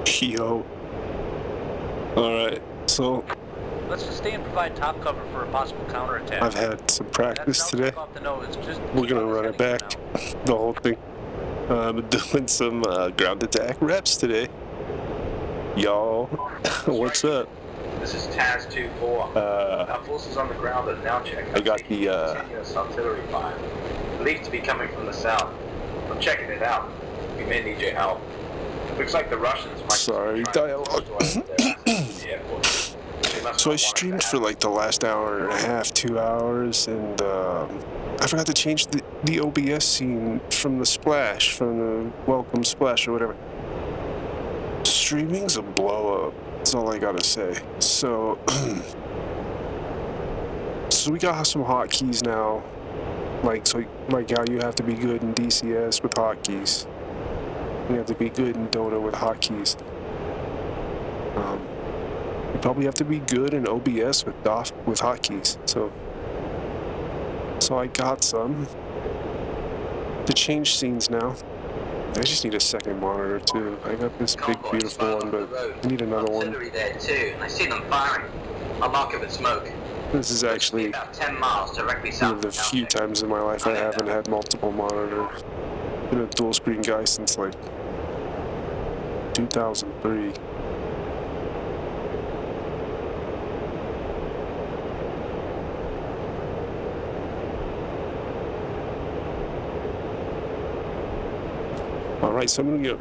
Yo. Alright, so Let's sustain and provide top cover for a possible counterattack. I've had some practice today. Off the nose. Just we're gonna run it back, the whole thing. I'm doing some ground attack reps today. Y'all, what's up? This is Taz 2-4. Our forces on the ground are now checking. I got the continuous artillery fire, believed to be coming from the south. I'm checking it out. We may need your help. Looks like the Russians might. Sorry, dialogue. So I streamed for like the last hour and a half, 2 hours, and I forgot to change the OBS scene from the splash, from the welcome splash or whatever. Streaming's a blow up. That's all I gotta say. So, so we got some hotkeys now. Like how you have to be good in DCS with hotkeys. You have to be good in Dota with hotkeys. You probably have to be good in OBS with hotkeys. So I got some to change scenes now. I just need a second monitor too. I got this big beautiful one, but I need another one. There too, and I see them firing. I'll mark it with smoke. This is actually about 10 miles directly one south of the few times in my life I haven't had multiple monitors. Been a dual screen guy since like 2003. Alright, so I'm gonna get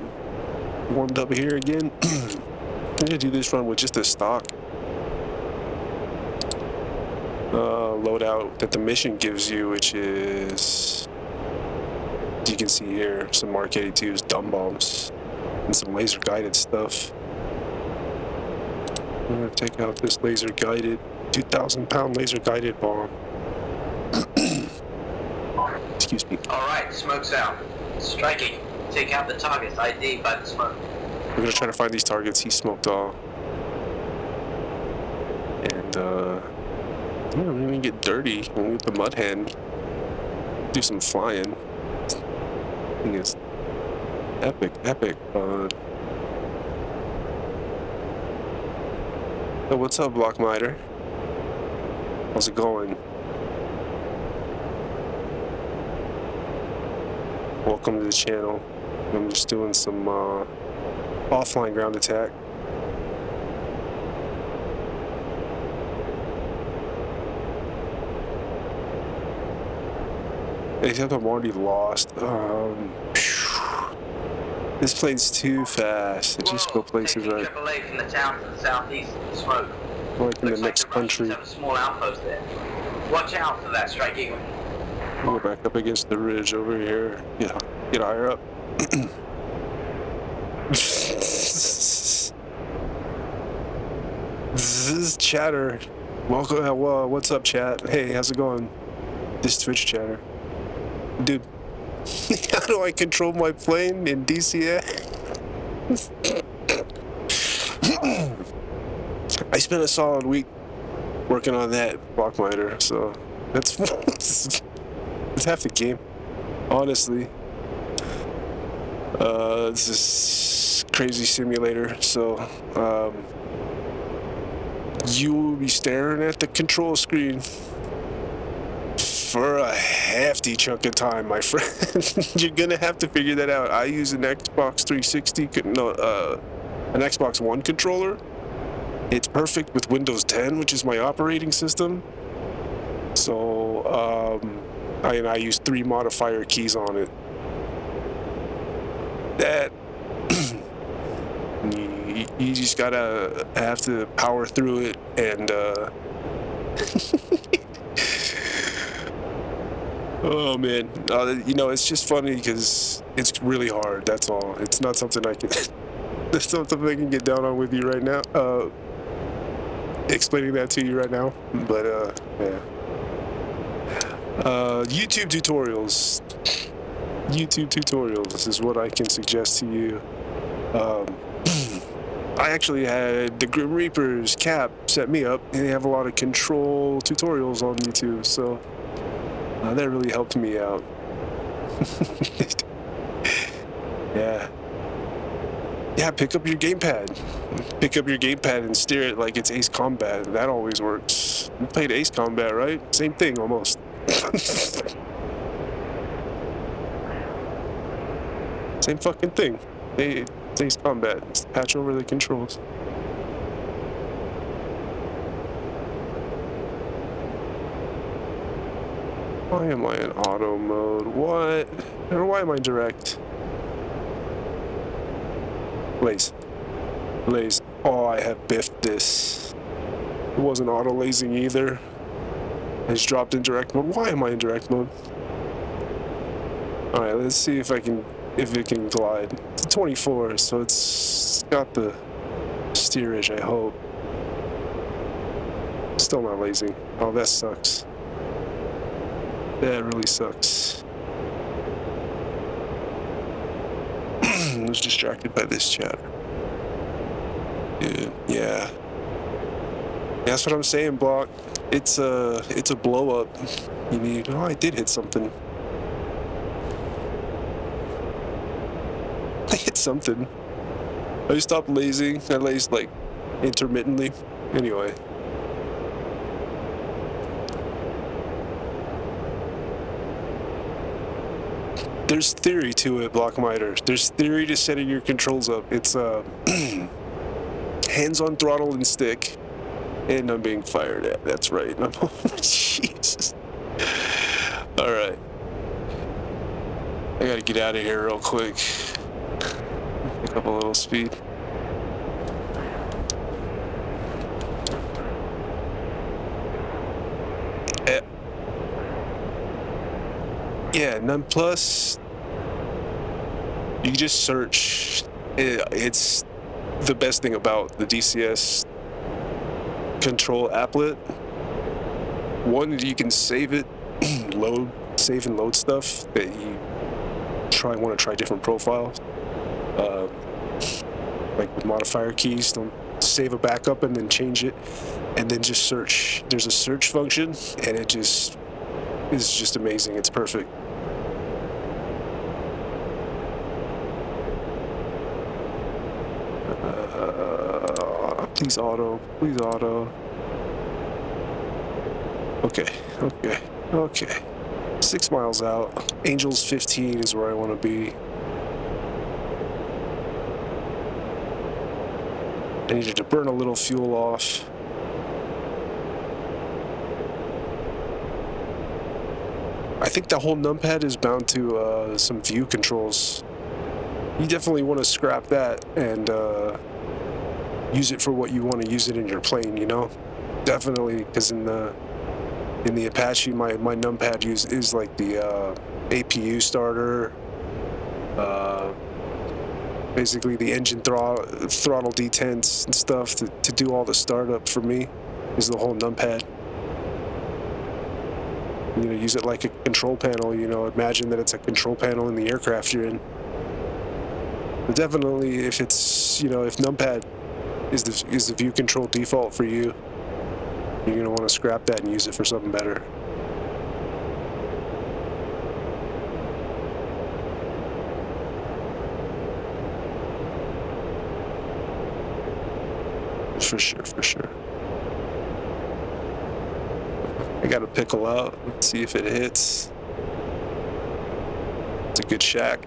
warmed up here again. I'm gonna do this run with just a stock loadout that the mission gives you, which is, as you can see here, some Mark 82s, dumb bombs, and some laser guided stuff. I'm gonna take out this laser guided, 2,000-pound laser guided bomb. Excuse me. Alright, smoke's out. Striking. Take out the targets ID by the smoke. We're gonna try to find these targets he smoked off. And yeah, we're gonna get dirty with the mud hand. Do some flying. I think it's epic fun. So what's up, Blockmiter? How's it going? Welcome to the channel. I'm just doing some offline ground attack. Except I'm already lost. This plane's too fast. It just go places right. From the town to the southeast, smoke. Like in the next country. Have a small outpost there. Watch out for that Strike Eagle. Go back up against the ridge over here. Yeah, get higher up. This is Chatter. Welcome. What's up, chat? Hey, how's it going? This Twitch chatter. Dude, how do I control my plane in DCA? I spent a solid week working on that Blockmiter, so that's it's half the game, honestly. This is crazy simulator, so you will be staring at the control screen for a hefty chunk of time, my friend. You're gonna have to figure that out. I use an Xbox 360, an Xbox One controller. It's perfect with Windows 10, which is my operating system. So, I use 3 modifier keys on it. That you just gotta have to power through it, and oh man, you know, it's just funny because it's really hard. That's all. It's not something I can. That's something I can get down on with you right now. Explaining that to you right now, but yeah. YouTube tutorials. YouTube tutorials is what I can suggest to you. I actually had the Grim Reapers Cap set me up, and they have a lot of control tutorials on YouTube, so that really helped me out. Yeah. Yeah, pick up your gamepad. Pick up your gamepad and steer it like it's Ace Combat. That always works. You played Ace Combat, right? Same thing, almost. Same fucking thing. Hey, it's Ace Combat. Just patch over the controls. Why am I in auto mode? What? Or why am I direct? Laze. Laze. Oh, I have biffed this. It wasn't auto lasing either. I just dropped in direct mode. Why am I in direct mode? Alright, let's see if it can glide. It's a 24, so it's got the steerage, I hope. Still not lasing. Oh, that sucks. That really sucks. I was distracted by this chatter. Dude, yeah. That's what I'm saying, Block. It's a blow up. You need. Oh, I did hit something. I hit something. I stopped lazing. I lazed like intermittently. Anyway. There's theory to it, Blockmiter. There's theory to setting your controls up. It's hands on throttle and stick. And I'm being fired at. That's right. Jesus. Alright. I gotta get out of here real quick. Pick up a little speed. Yeah, None Plus. You can just search. It's the best thing about the DCS control applet. One, you can save it, save and load stuff that you want to try different profiles. Like with modifier keys, don't save a backup and then change it, and then just search. There's a search function, and it just is just amazing. It's perfect. Please auto. Please auto. Okay. 6 miles out. Angels 15 is where I want to be. I needed to burn a little fuel off. I think the whole numpad is bound to some view controls. You definitely want to scrap that and use it for what you want to use it in your plane, you know? Definitely, because in the Apache, my numpad is like the APU starter. Basically the engine throttle detents and stuff to do all the startup for me is the whole numpad. You know, use it like a control panel, you know, imagine that it's a control panel in the aircraft you're in. But definitely if it's, you know, if numpad is the view control default for you, you're going to want to scrap that and use it for something better. For sure. I got a pickle out. Let's see if it hits. It's a good shack.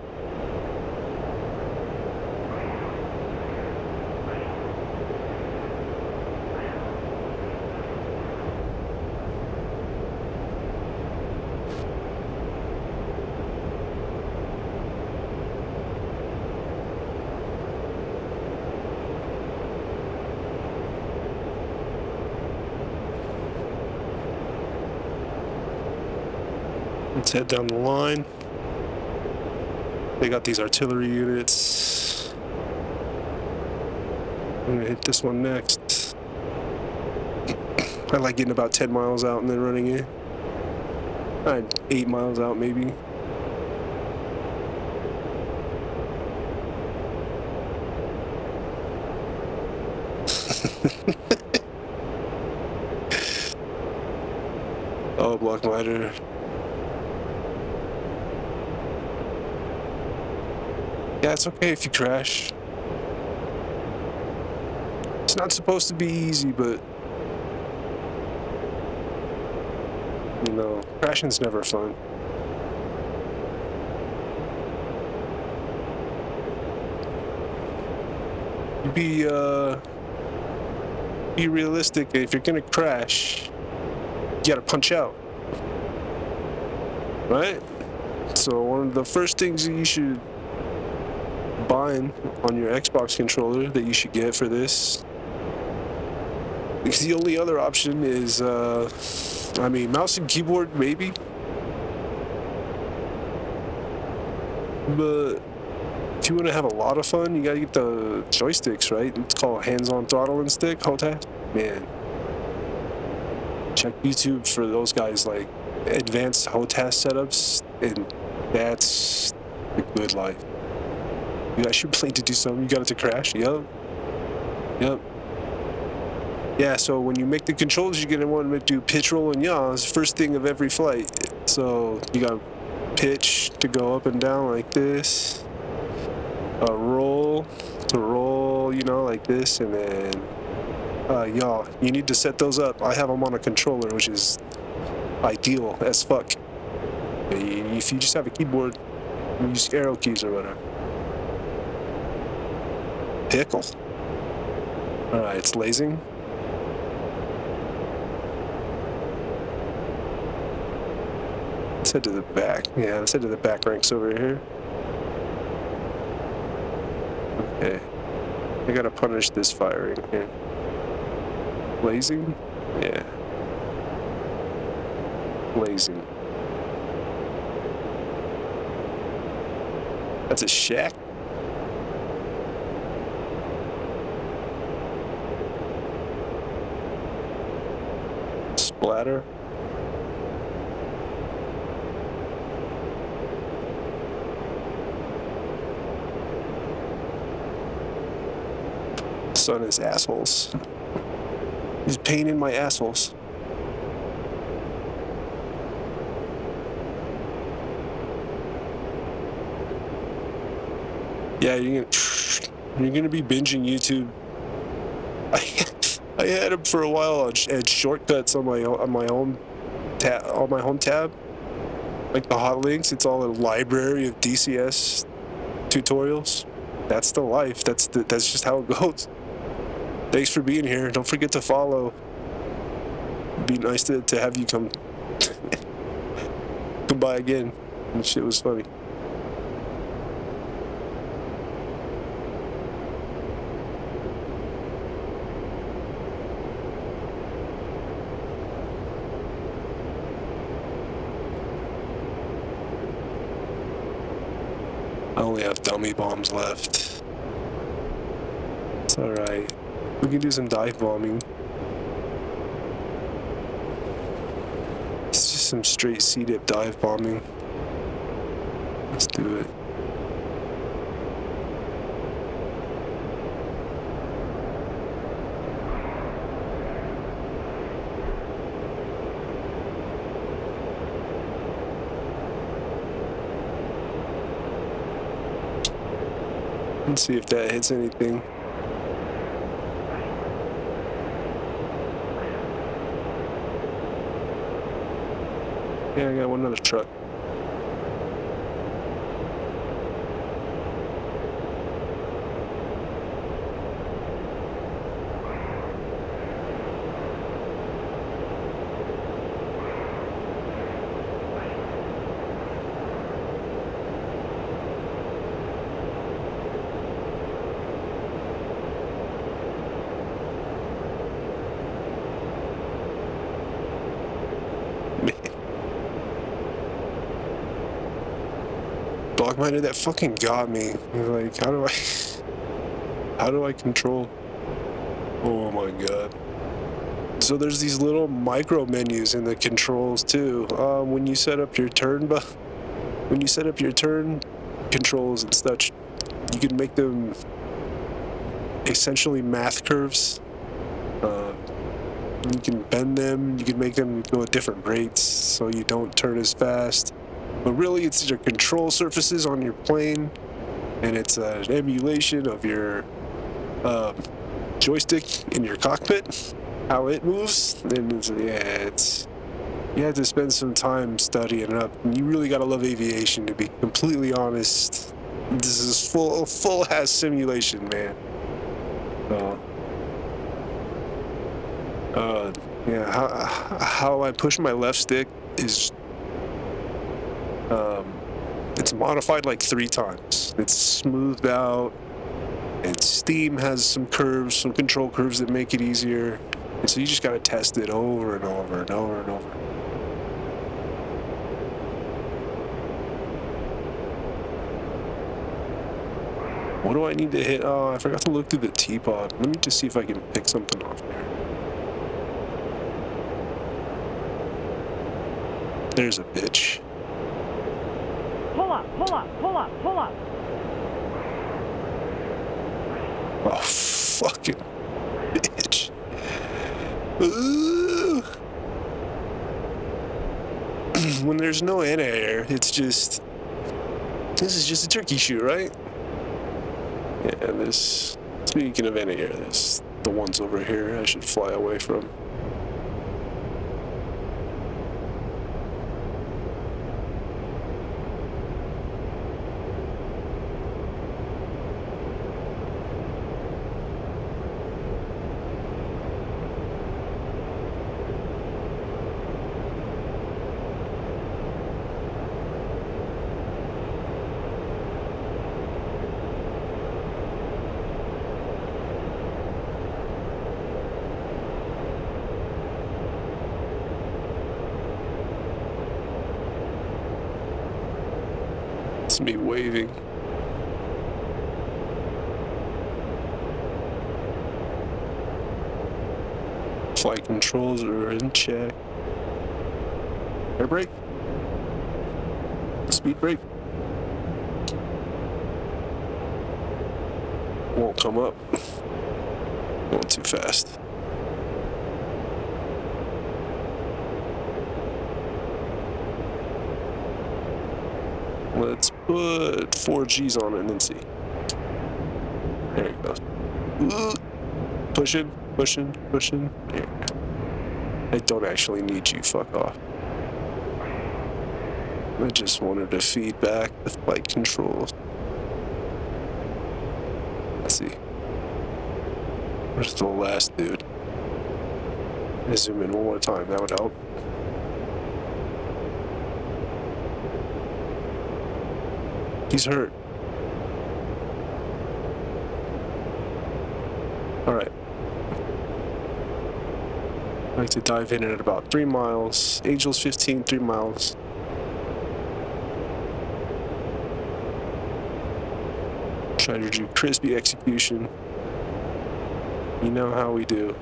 Let's head down the line. They got these artillery units. I'm gonna hit this one next. I like getting about 10 miles out and then running in. 8 miles out maybe. Oh, Blockmiter. Yeah, it's okay if you crash. It's not supposed to be easy, but you know, crashing's never fun. Be realistic. If you're gonna crash, you gotta punch out, right? So one of the first things that you should bind on your Xbox controller that you should get for this, because the only other option is I mean, mouse and keyboard maybe, but if you want to have a lot of fun, you gotta get the joysticks, right? It's called hands-on throttle and stick, HOTAS. Man, check YouTube for those guys, like advanced HOTAS setups, and that's the good life. You guys should plan to do something. You got it to crash. Yep. Yeah, so when you make the controls, you're gonna want to do pitch, roll, and yaw. It's the first thing of every flight. So you got pitch to go up and down like this. Roll to roll, you know, like this, and then yaw. You need to set those up. I have them on a controller, which is ideal as fuck. If you just have a keyboard, you use arrow keys or whatever. Pickle. Alright, it's lasing. Let's head to the back. Yeah, let's head to the back ranks over here. Okay. I gotta punish this firing here. Blazing? Yeah. Blazing. That's a shack. Splatter. Son is assholes. He's painting my assholes. Yeah, you're gonna be binging YouTube. I had him for a while and shortcuts on my home tab, like the hot links. It's all a library of DCS tutorials. That's the life. That's just how it goes. Thanks for being here. Don't forget to follow. It'd be nice to have you come by again. And shit was funny. I only have dummy bombs left. It's alright. We can do some dive bombing. It's just some straight C-dip dive bombing. Let's do it. Let's see if that hits anything. Yeah, I got one other truck. Dogminer, that fucking got me. Like, how do I control? Oh my god. So there's these little micro menus in the controls too. When you set up your turn controls and such, you can make them essentially math curves. You can bend them, you can make them go at different rates so you don't turn as fast. But really, it's your control surfaces on your plane, and it's an emulation of your joystick in your cockpit, how it moves, then it's you have to spend some time studying it up. And you really gotta love aviation, to be completely honest. This is full ass simulation, man. Yeah, how I push my left stick is it's modified like 3 times. It's smoothed out. And Steam has some curves, some control curves that make it easier. And so you just gotta test it over and over and over and over. What do I need to hit? Oh, I forgot to look through the T-pod. Let me just see if I can pick something off there. There's a bitch. Pull up, pull up, pull up, pull up. Oh, fucking bitch. Ooh. When there's no anti-air, it's just... This is just a turkey shoot, right? Yeah, this... Speaking of anti-air, there's the ones over here I should fly away from. It's me waving. Flight controls are in check. Air brake. Speed brake. Won't come up. Going too fast. Let's put 4 G's on it and then see. There it goes. Pushing, pushing, pushing. There. I don't actually need you, fuck off. I just wanted to feed back the flight controls. Let's see. Where's the last dude? Let's zoom in one more time, that would help. He's hurt. Alright. I like to dive in at about 3 miles. Angels 15, 3 miles. Try to do crispy execution. You know how we do.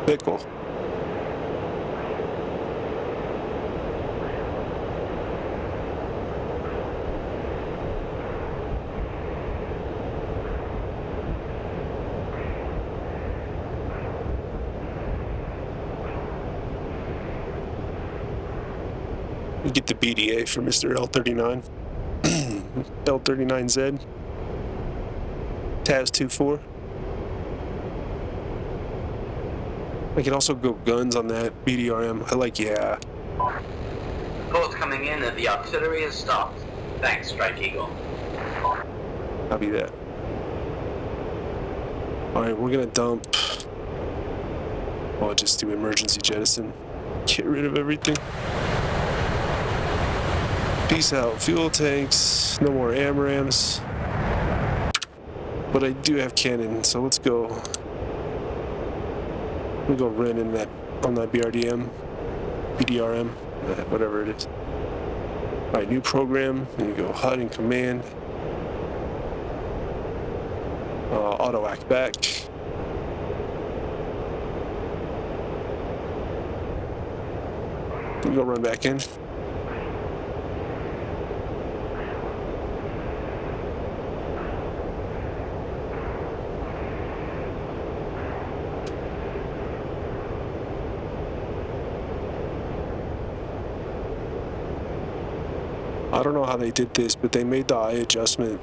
Pickle. You get the BDA for Mr. L39. L39Z. Taz 24. I can also go guns on that BDRM. I like, yeah. Reports coming in that the artillery has stopped. Thanks, Strike Eagle. Copy that. Alright, we're gonna dump. I'll just do emergency jettison. Get rid of everything. Peace out. Fuel tanks. No more AMRAAMs. But I do have cannon, so let's go. We go run in that on that BRDM, whatever it is. All right, new program. And you go HUD and command. Auto act back. We go run back in. I don't know how they did this, but they made the eye adjustment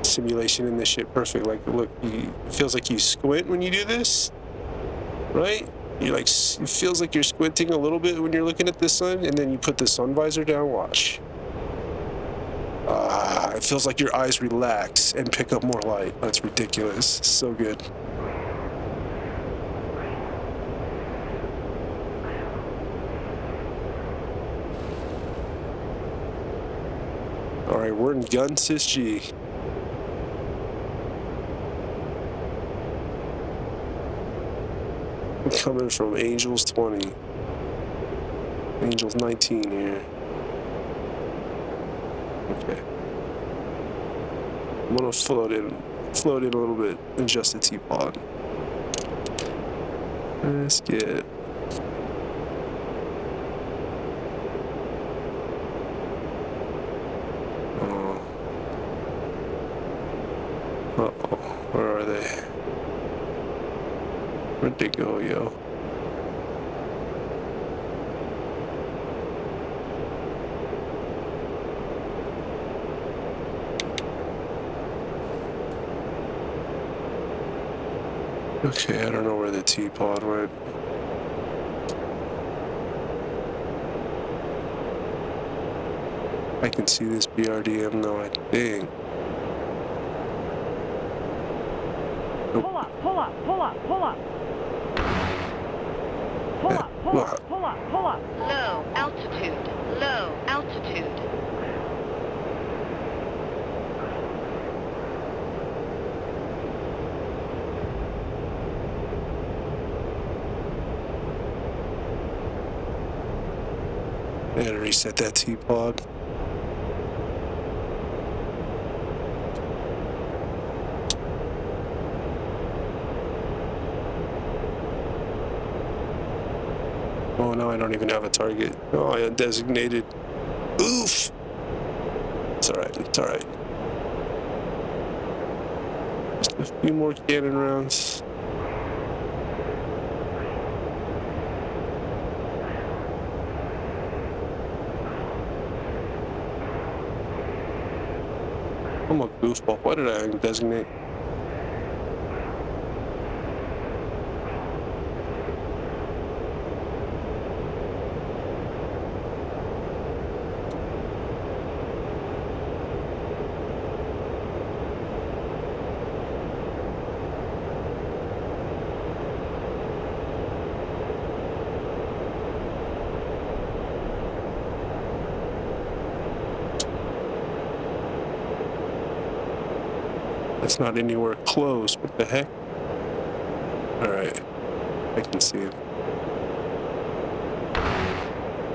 simulation in this shit perfect. Like, look, it feels like you squint when you do this, right? You're like, it feels like you're squinting a little bit when you're looking at the sun, and then you put the sun visor down, watch. It feels like your eyes relax and pick up more light. That's ridiculous. So good. All right, we're in Gun Sys G. Coming from Angels 20. Angels 19 here. Okay. I'm gonna float in a little bit, adjust the teapot. Let's get. Oh. Uh-oh. Where are they? Where'd they go, yo? Okay, I don't know where the teapot went. I can see this BRDM though, I think. Nope. Pull up, pull up, pull up, pull up. Pull up, pull up, pull up, pull up. Low altitude, low altitude. I gotta reset that teapot. Oh no, I don't even have a target. Oh, I undesignated. Oof! It's alright, it's alright. Just a few more cannon rounds. I'm a goofball. Why did I designate? It's not anywhere close. What the heck? Alright. I can see it.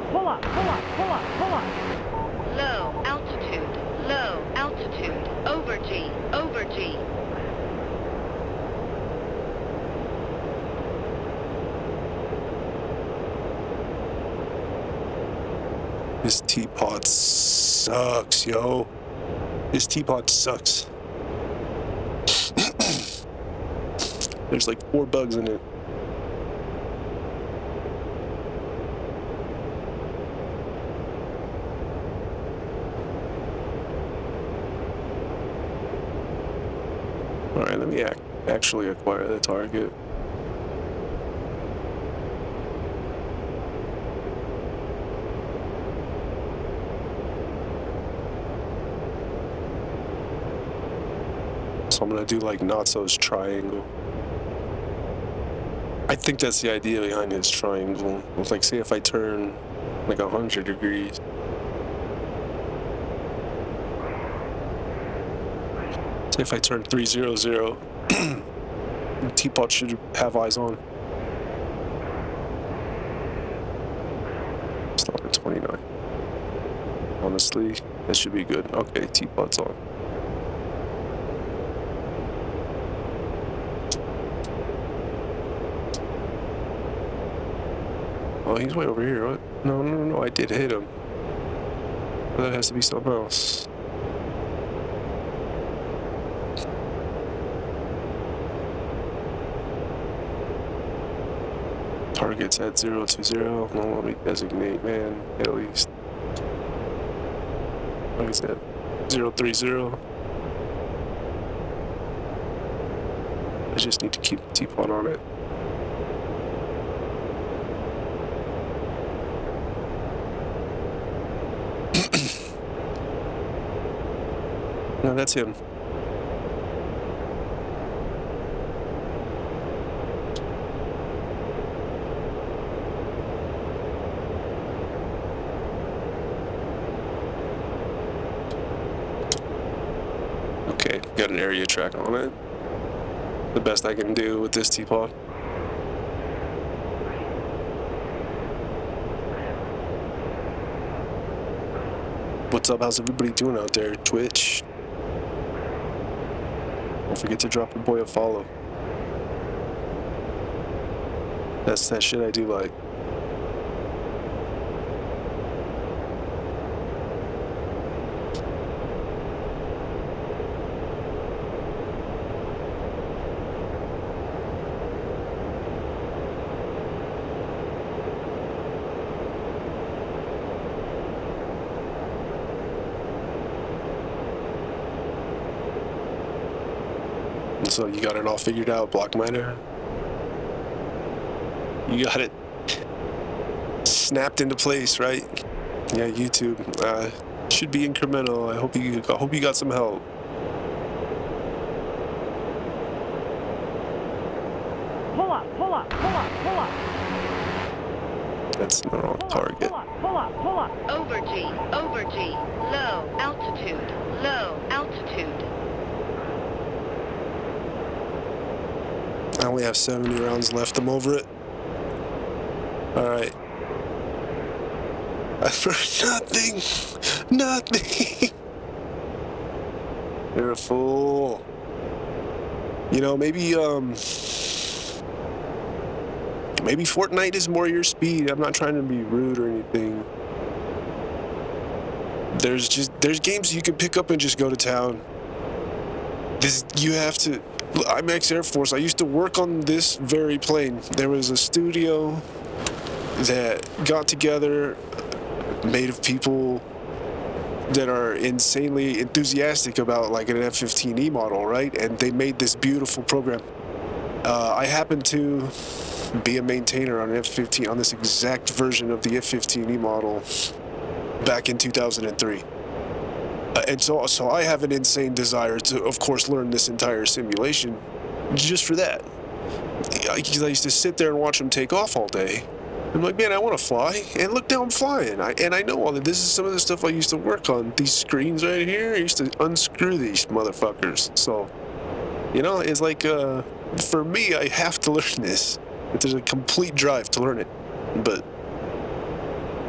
Pull up, pull up, pull up, pull up. Low altitude, low altitude. Over G, over G. This teapot sucks, yo. This teapot sucks. There's like 4 bugs in it. Alright, let me actually acquire the target. So I'm gonna do like Natso's triangle. I think that's the idea behind his triangle. It's like, say if I turn like 100 degrees. Say if I turn 300, the teapot should have eyes on. Stop at 29. Honestly, that should be good. Okay, teapot's on. Oh, he's way over here. What? No, I did hit him. But that has to be something else. Target's at 020. No, let me designate, man, at least. Like I said, 030. I just need to keep the teapot on it. No, that's him. Okay, got an area track on it. The best I can do with this teapot. What's up? How's everybody doing out there? Twitch. Don't forget to drop your boy a follow. That's that shit I do like. So you got it all figured out, Block Miner? You got it snapped into place, right? Yeah, YouTube should be incremental. I hope you got some help. Pull up, pull up, pull up, pull up. That's the wrong Pull up, target. pull up, pull up, pull up. Over G, low altitude, low altitude. I only have 70 rounds left. I'm over it. All right. Nothing. Nothing. You're a fool. You know, maybe Fortnite is more your speed. I'm not trying to be rude or anything. There's games you can pick up and just go to town. You have to. I'm ex-Air Force. I used to work on this very plane. There was a studio that got together, made of people that are insanely enthusiastic about like an F-15E model, right? And they made this beautiful program. I happened to be a maintainer on an F-15 on this exact version of the F-15E model back in 2003. And so I have an insane desire to, of course, learn this entire simulation just for that. I used to sit there and watch them take off all day. I'm like, man, I want to fly. And look, now I'm flying. I know all that. This is some of the stuff I used to work on. These screens right here, I used to unscrew these motherfuckers. So, you know, it's like, for me, I have to learn this. There's a complete drive to learn it. But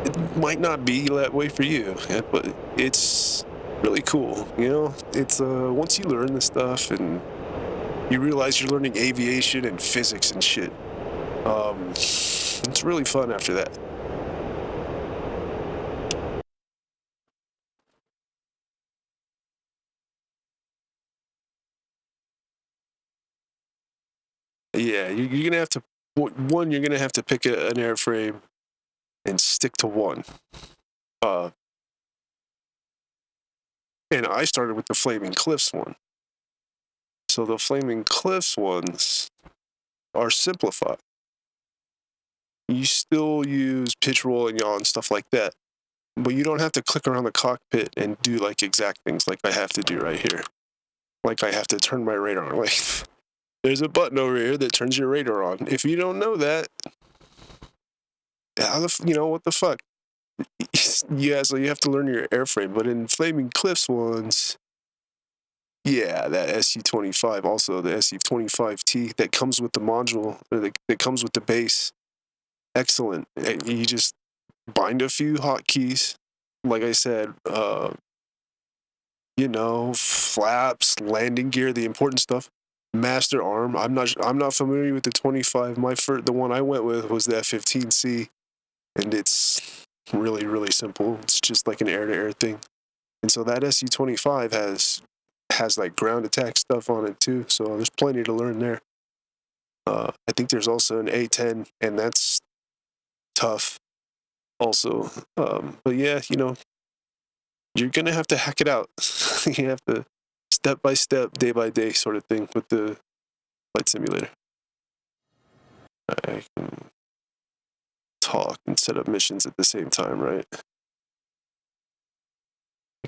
it might not be that way for you. But it's really cool, you know. It's once you learn this stuff and you realize you're learning aviation and physics and shit, it's really fun after that. Yeah, you're gonna have to you're gonna have to pick an airframe and stick to one. And I started with the Flaming Cliffs one. So the Flaming Cliffs ones are simplified. You still use pitch, roll, and yaw and stuff like that, but you don't have to click around the cockpit and do like exact things like I have to do right here. Like I have to turn my radar on. Like there's a button over here that turns your radar on. If you don't know that, you know what the fuck? Yeah, so you have to learn your airframe. But in Flaming Cliffs ones, yeah, that SU-25, also the SU-25T that comes with the module, or that comes with the base. Excellent. You just bind a few hotkeys. Like I said, you know, flaps, landing gear, the important stuff. Master arm. I'm not familiar with the 25. The one I went with was the F-15C, and it's really, really simple. It's just like an air-to-air thing. And so that SU-25 has like ground attack stuff on it too. So there's plenty to learn there. I think there's also an A-10, and that's tough also. But yeah, you know, you're gonna have to hack it out. You have to step by step, day by day sort of thing with the flight simulator. I can talk and set up missions at the same time, right? I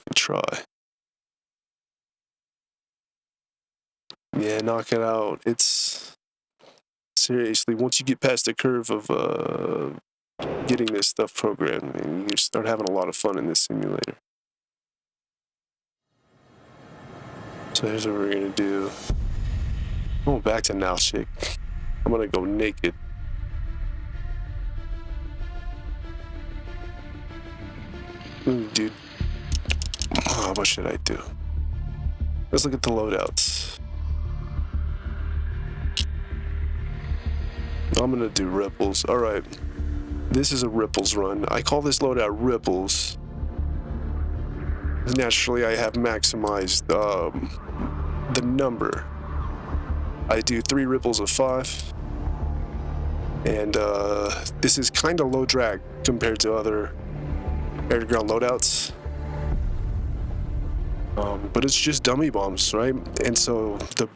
can try. Yeah, knock it out. It's seriously, once you get past the curve of getting this stuff programmed, and you start having a lot of fun in this simulator. So here's what we're gonna do. Going back to Nalchik. I'm gonna go naked. Ooh, dude. Oh, what should I do? Let's look at the loadouts. I'm gonna do Ripples. Alright. This is a Ripples run. I call this loadout Ripples. Naturally, I have maximized the number. I do 3 ripples of 5. And this is kind of low drag compared to other air-to-ground loadouts. But it's just dummy bombs, right? And so the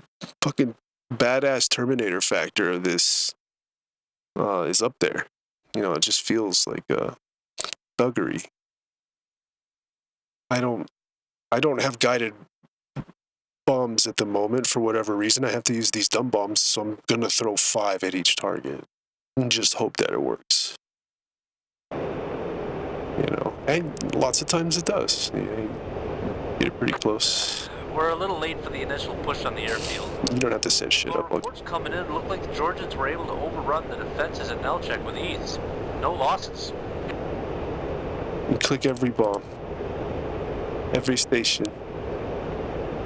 fucking badass Terminator factor of this is up there. You know, it just feels like thuggery. I don't have guided bombs at the moment for whatever reason. I have to use these dumb bombs, so I'm gonna throw 5 at each target and just hope that it works. You know, and lots of times it does. You get it pretty close. We're a little late for the initial push on the airfield. You don't have to set shit Well, up. reports coming in look like the Georgians were able to overrun the defenses at Nalchik with ease. No losses. You click every bomb, every station.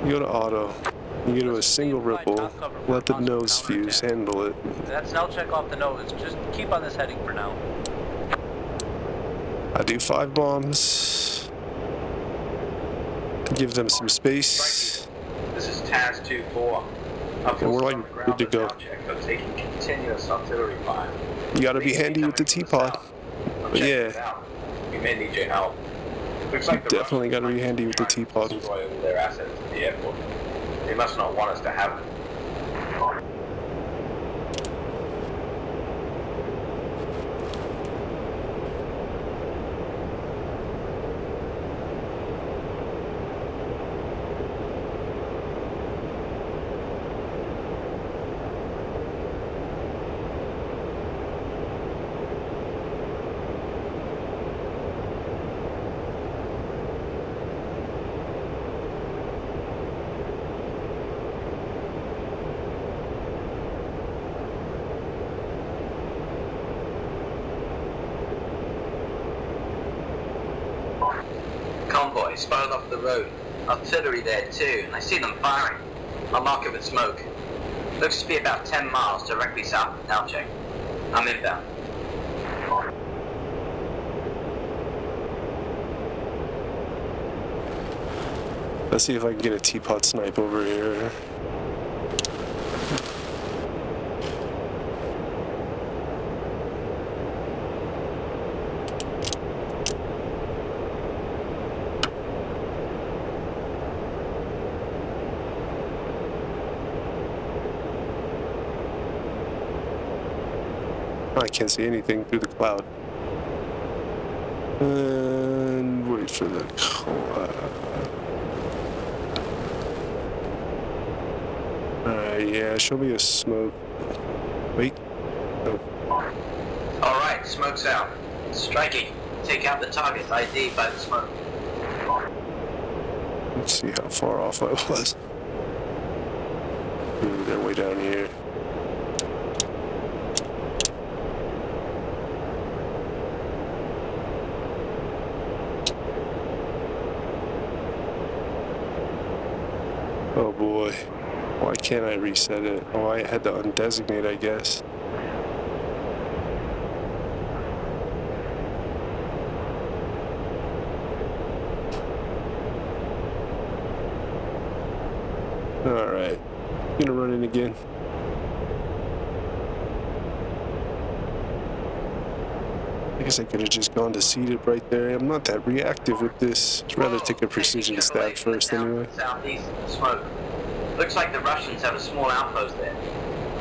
You go to auto. You go to a single ripple. Let the nose fuse handle it. That's Nalchik off the nose. Just keep on this heading for now. I do 5 bombs. Give them some space. This is Taz 2-4. And we're like good to go. I'm taking continuous artillery fire. You gotta be handy with the T-pod. But yeah, We may need your help. Looks like the definitely gotta be handy with the T-pod. destroy all their assets at the airport. They must not want us to have them. Convoy spotted off the road. Artillery there too, and I see them firing. I'll mark it with smoke. Looks to be about 10 miles directly south of Nalchik. I'm inbound. Let's see if I can get a T-pod snipe over here. I can't see anything through the cloud. And wait for the cloud. Alright, yeah, show me a smoke. Wait. Oh. Alright, smoke's out. Striking. Take out the target ID by the smoke. Let's see how far off I was. Ooh, they're way down here. Oh boy. Why can't I reset it? Oh, I had to undesignate, I guess. Alright. Gonna run in again. guess I could have just gone to seated right there. I'm not that reactive with this. I'd rather take a precision stab first anyway. Southeast smoke. Looks like the Russians have a small outpost there.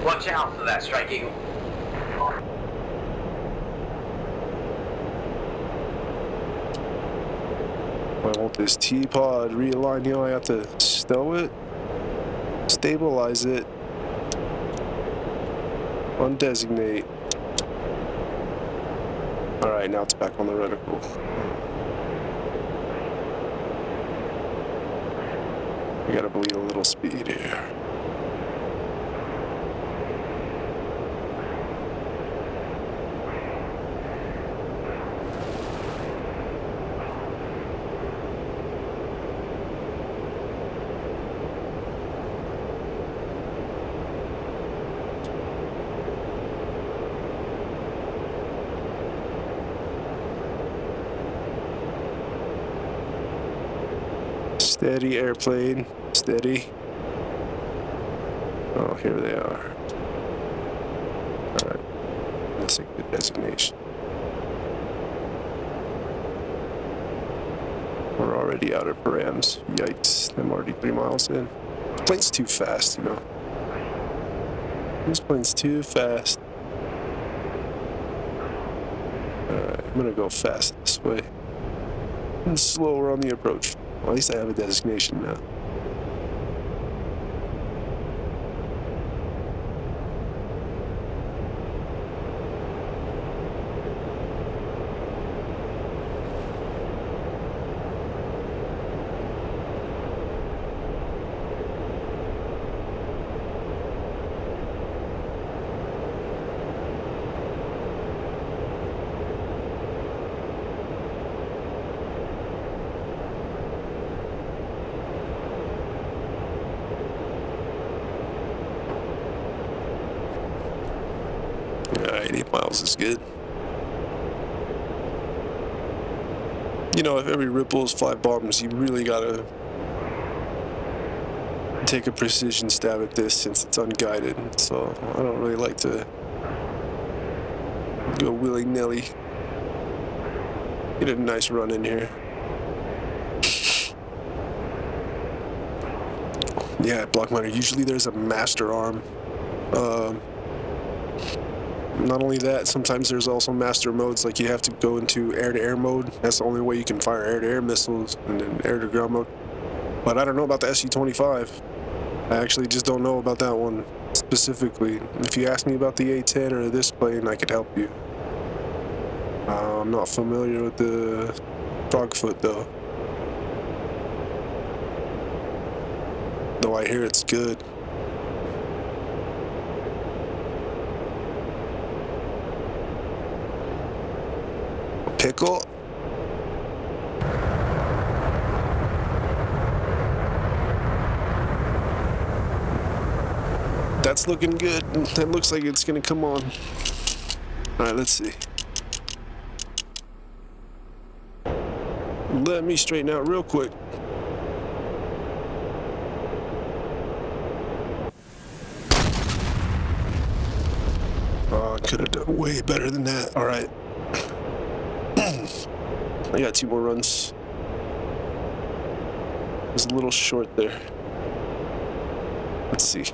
Watch out for that Strike Eagle. I want this T-pod realign, you know, I have to stow it, stabilize it, undesignate. Alright, now it's back on the reticle. We gotta bleed a little speed here. Steady, airplane. Steady. Oh, here they are. Alright. That's a good designation. We're already out of params. Yikes. I'm already 3 miles in. This plane's too fast, you know. This plane's too fast. Alright, I'm gonna go fast this way. And slower on the approach. Well, at least I have a designation now. Alright, 8 miles is good. You know, if every ripple is 5 bombs, you really gotta take a precision stab at this since it's unguided. So I don't really like to go willy-nilly. Get a nice run in here. Yeah, Block Miner, usually there's a master arm. Not only that, sometimes there's also master modes, like you have to go into air-to-air mode. That's the only way you can fire air-to-air missiles, and then air-to-ground mode. But I don't know about the SU-25. I actually just don't know about that one specifically. If you ask me about the A-10 or this plane, I could help you. I'm not familiar with the Frogfoot, though. Though I hear it's good. Pickle. That's looking good. That looks like it's gonna come on. Alright, let's see. Let me straighten out real quick. Oh, I could have done way better than that. Alright. I got 2 more runs. It was a little short there. Let's see.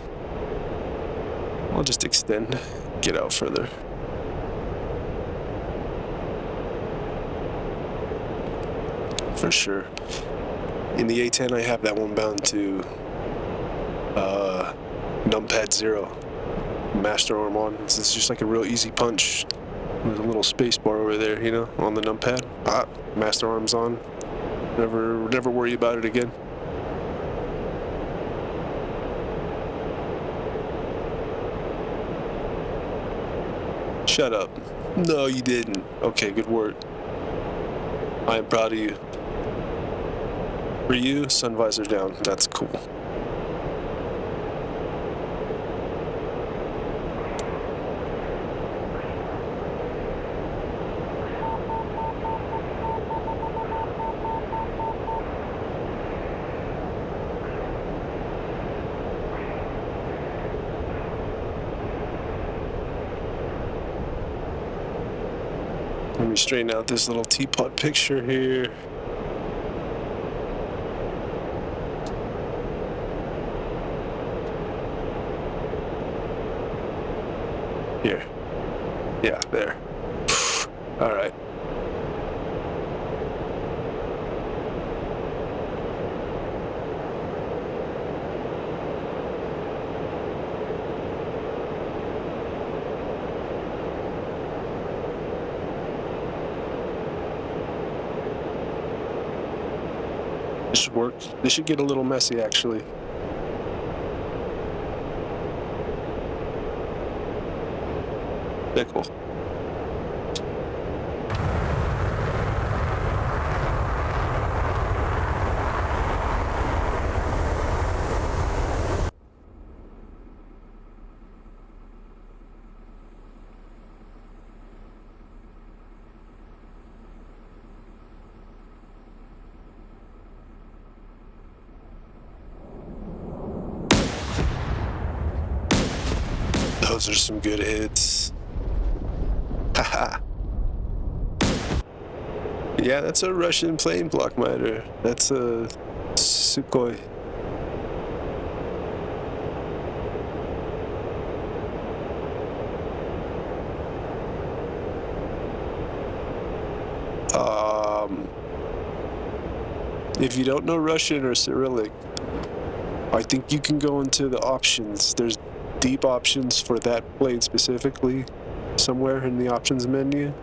I'll just extend, get out further. For sure. In the A-10, I have that one bound to numpad 0. Master arm on. It's just like a real easy punch. There's a little space bar over there, you know, on the numpad. Master arms on. Never worry about it again. Shut up. No, you didn't. Okay, good work. I am proud of you. For you, sun visor down. That's cool. straighten out this little teapot picture here. Here. Yeah, there. All right. This should work. This should get a little messy, actually. Pickle. Those are some good hits. Haha. Yeah, that's a Russian plane block miter. That's a Sukhoi. If you don't know Russian or Cyrillic, I think you can go into the options. There's deep options for that plane specifically somewhere in the options menu.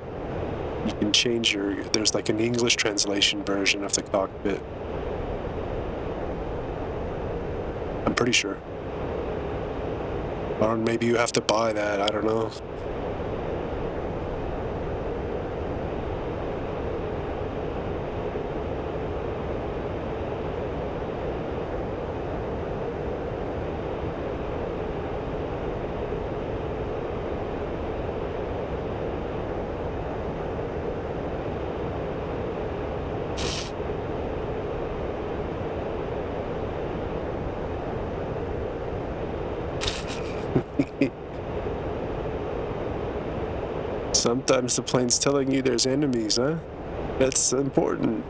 You can change there's like an English translation version of the cockpit. I'm pretty sure. Or maybe you have to buy that, I don't know. Sometimes the plane's telling you there's enemies, huh? That's important.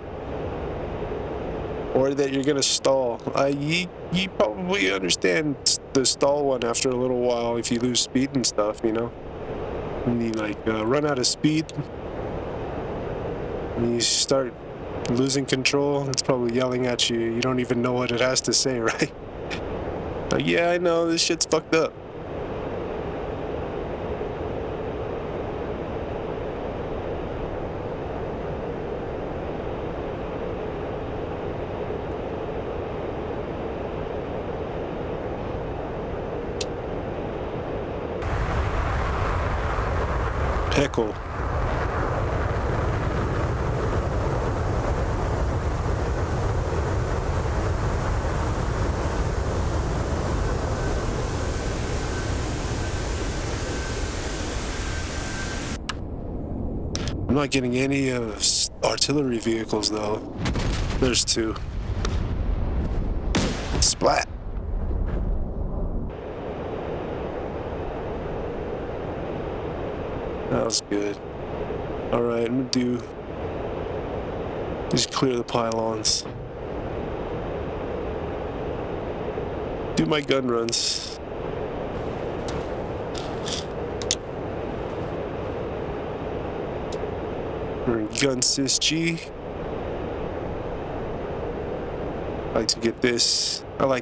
Or that you're gonna stall. You probably understand the stall one after a little while if you lose speed and stuff, you know? When you like run out of speed, and you start losing control, it's probably yelling at you. You don't even know what it has to say, right? Like, yeah, I know, this shit's fucked up. Pickle. I'm not getting any artillery vehicles though. There's two. Splat. That was good. Alright, I'm gonna just clear the pylons. Do my gun runs. We're in gun sys G. I like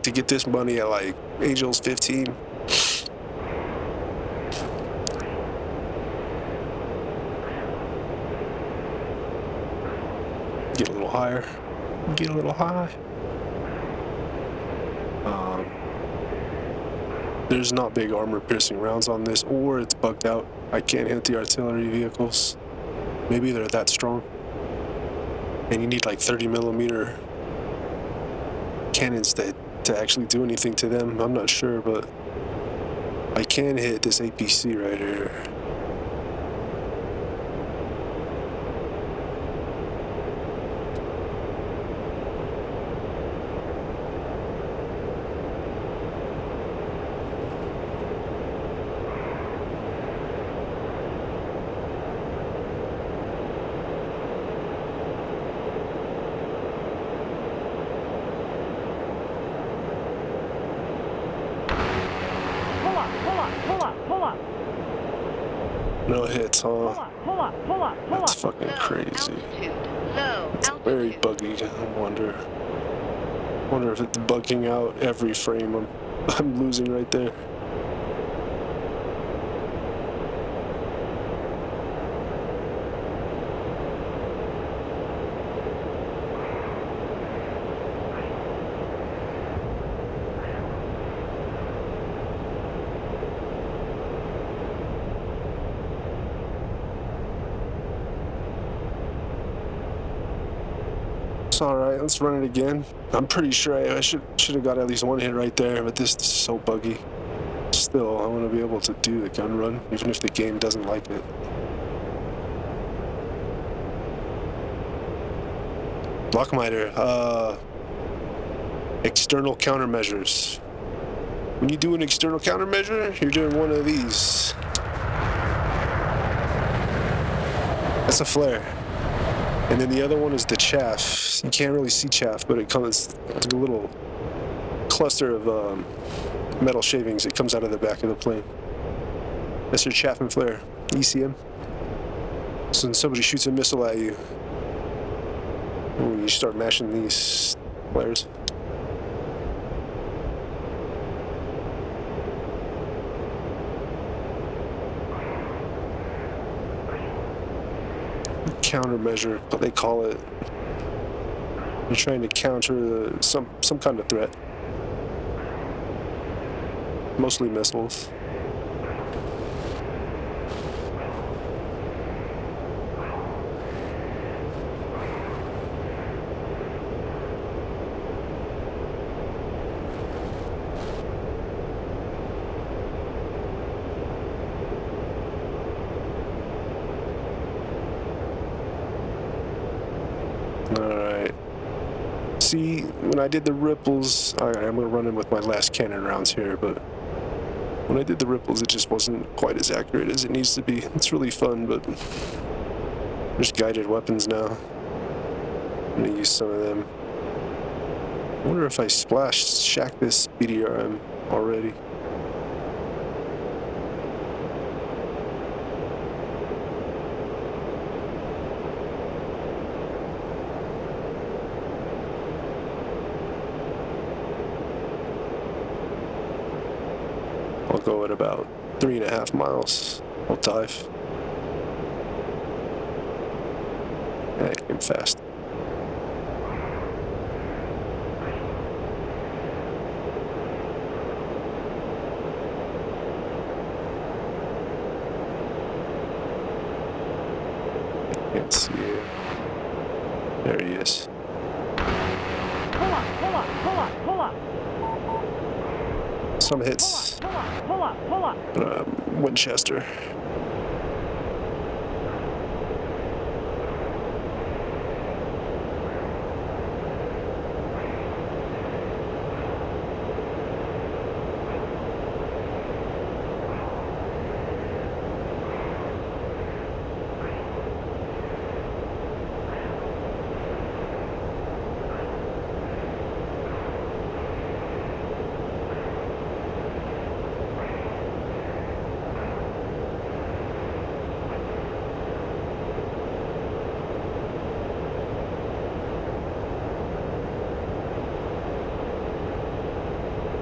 to get this money at like Angels 15. Get a little higher. Get a little high. There's not big armor piercing rounds on this, or it's bugged out. I can't hit the artillery vehicles. Maybe they're that strong. And you need like 30mm cannons to actually do anything to them. I'm not sure, but I can hit this APC right here. No hits, Pull huh? up, pull up, pull up, pull That's up. fucking Low crazy. altitude. Low It's very altitude. buggy. I wonder if it's bugging out every frame I'm losing right there. It's all right. Let's run it again. I'm pretty sure I should have got at least one hit right there, but this is so buggy. Still, I want to be able to do the gun run, even if the game doesn't like it. Blockmiter, external countermeasures. When you do an external countermeasure, you're doing one of these. That's a flare. And then the other one is the chaff. You can't really see chaff, but it's like a little cluster of metal shavings that comes out of the back of the plane. That's your chaff and flare, ECM. So when somebody shoots a missile at you, ooh, you start mashing these flares. Countermeasure, what they call it. You're trying to counter some kind of threat. Mostly missiles. Alright. See, when I did the ripples, alright, I'm gonna run in with my last cannon rounds here, but when I did the ripples, it just wasn't quite as accurate as it needs to be. It's really fun, but there's guided weapons now. I'm gonna use some of them. I wonder if I shack this BDRM already. I'll go at about 3.5 miles. I'll dive. Yeah, I came fast. Can't see it. There he is. Pull up, pull up, pull up, pull up. Some hits. Pull up, pull up, pull up, pull up. Winchester.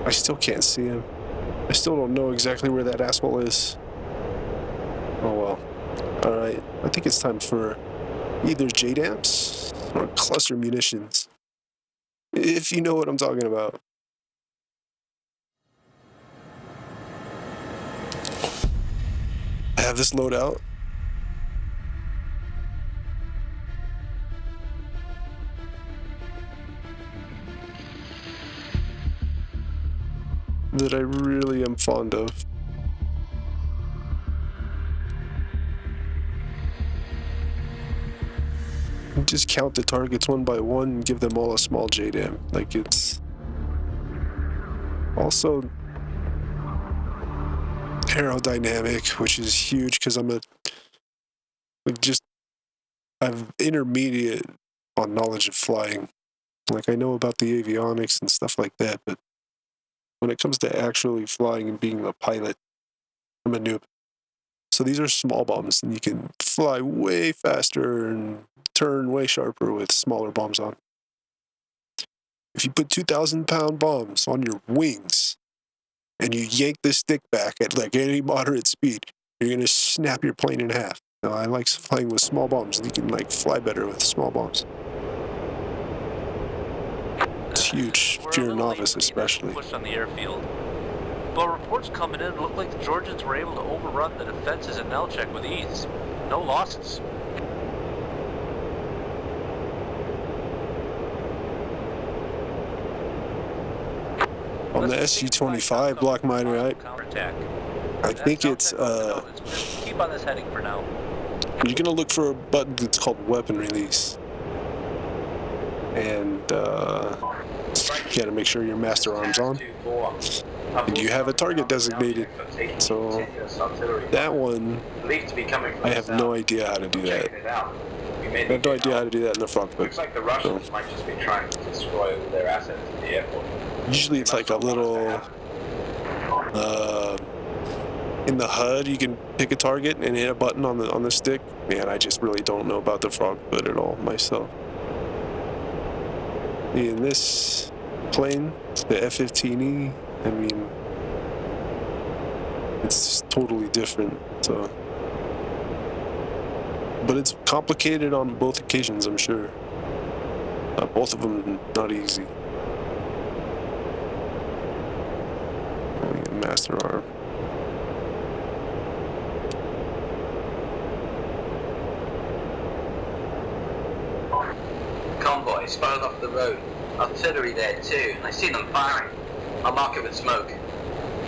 I still can't see him. I still don't know exactly where that asshole is. Oh well. Alright, I think it's time for either JDAMs or cluster munitions. If you know what I'm talking about. I have this loadout. That I really am fond of. Just count the targets one by one and give them all a small JDAM. Like, it's also aerodynamic, which is huge because I'm I've intermediate on knowledge of flying. Like, I know about the avionics and stuff like that, but when it comes to actually flying and being a pilot, I'm a noob. So these are small bombs, and you can fly way faster and turn way sharper with smaller bombs on. If you put 2,000-pound bombs on your wings and you yank the stick back at like any moderate speed, you're gonna snap your plane in half. Now, I like flying with small bombs. You can like fly better with small bombs. It's huge We're if you're a little late novice, for the especially. push on the airfield. But reports coming in look like the Georgians were able to overrun the defenses at Nelchek with ease. No losses. On the Let's see if SU-25 block miner, counterattack. I think it's Just keep on this heading for now. you're gonna look for a button that's called weapon release, and you gotta make sure your master arm's on. And you have a target designated, so that one, I have no idea how to do that. I have no idea how to do that in the front book. Looks like the Russians might just be trying to destroy all their assets at the airport. Usually it's like a little, in the HUD, you can pick a target and hit a button on the stick. Man, I just really don't know about the frog foot at all myself. In this plane, the F-15E, I mean, it's totally different, so. But it's complicated on both occasions, I'm sure. Both of them not easy. Master arm. Convoy spiraled off the road. Artillery there too, and I see them firing. I'll mark it with smoke.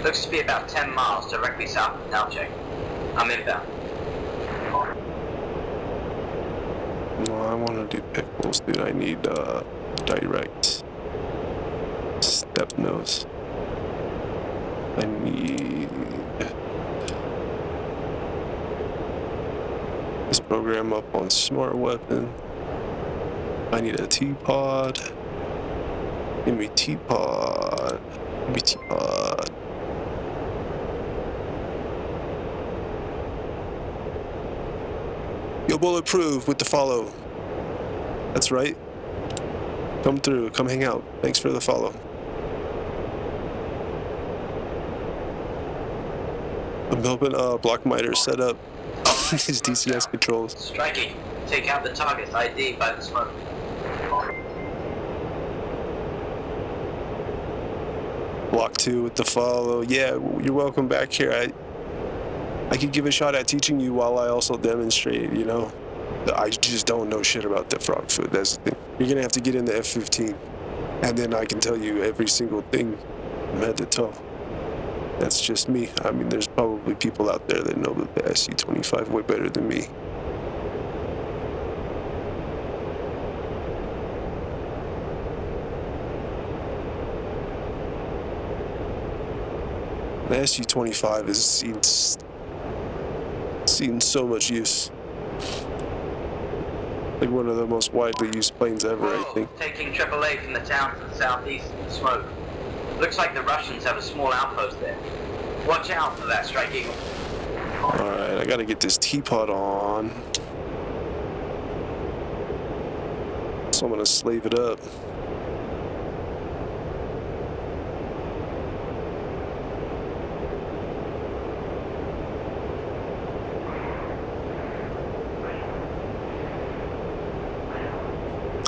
Looks to be about 10 miles directly south of Nelchek. I'm inbound. No, I want to do pickles, dude. I need direct step nose. I need this program up on smart weapon. I need a T-pod. Give me T-pod. Give me T-pod. Yo, bulletproof with the follow. That's right. Come through. Come hang out. Thanks for the follow. I'm helping Block Miter set up his DCS controls. Striking. Take out the target's ID by the smoke. Block 2 with the follow. Yeah, you're welcome back here. I could give a shot at teaching you while I also demonstrate, you know. I just don't know shit about the frog foot. That's the thing. You're gonna have to get in the F-15, and then I can tell you every single thing from head to toe. That's just me. I mean, there's probably people out there that know the SU-25 way better than me. The SU-25 has seen so much use. Like one of the most widely used planes ever, I think. Taking AAA from the town to the southeast in the smoke. Looks like the Russians have a small outpost there. Watch out for that, Strike Eagle. Alright, I gotta get this teapot on. So I'm gonna slave it up.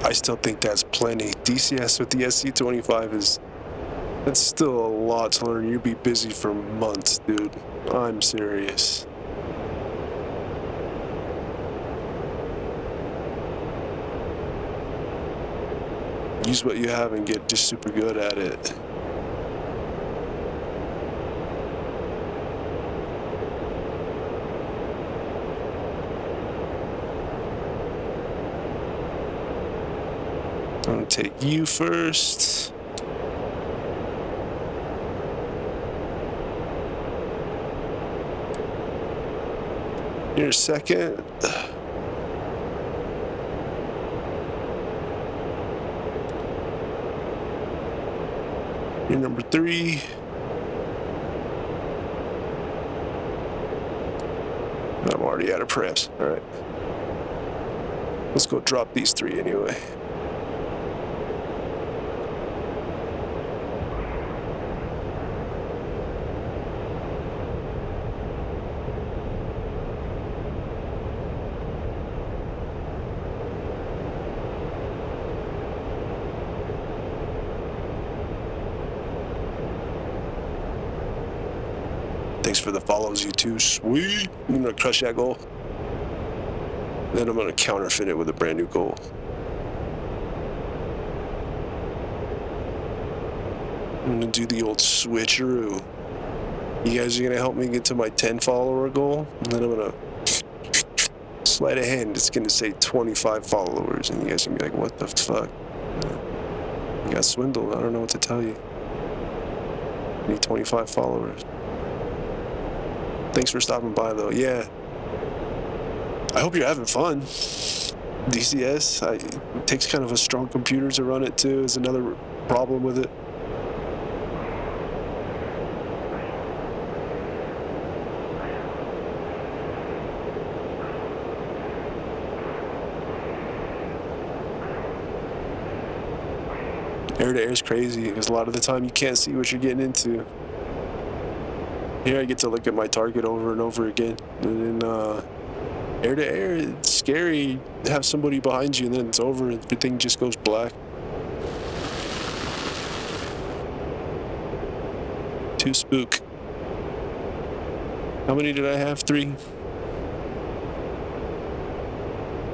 I still think that's plenty. DCS with the SC-25 that's still a lot to learn. You'll be busy for months, dude. I'm serious. Use what you have and get just super good at it. I'm gonna take you first. You're second. You're number 3. I'm already out of preps. All right. Let's go drop these 3 anyway. Thanks for the follows, you two. Sweet. I'm gonna crush that goal. Then I'm gonna counterfeit it with a brand new goal. I'm gonna do the old switcheroo. You guys are gonna help me get to my 10 follower goal, and then I'm gonna sleight of hand. It's gonna say 25 followers, and you guys are gonna be like, "What the fuck?" You got swindled. I don't know what to tell you. I need 25 followers. Thanks for stopping by, though. Yeah. I hope you're having fun. DCS, it takes kind of a strong computer to run it, too, is another problem with it. Air-to-air is crazy, because a lot of the time you can't see what you're getting into. Here I get to look at my target over and over again. And then, air-to-air, it's scary to have somebody behind you, and then it's over, and everything just goes black. 2 spook. How many did I have? 3?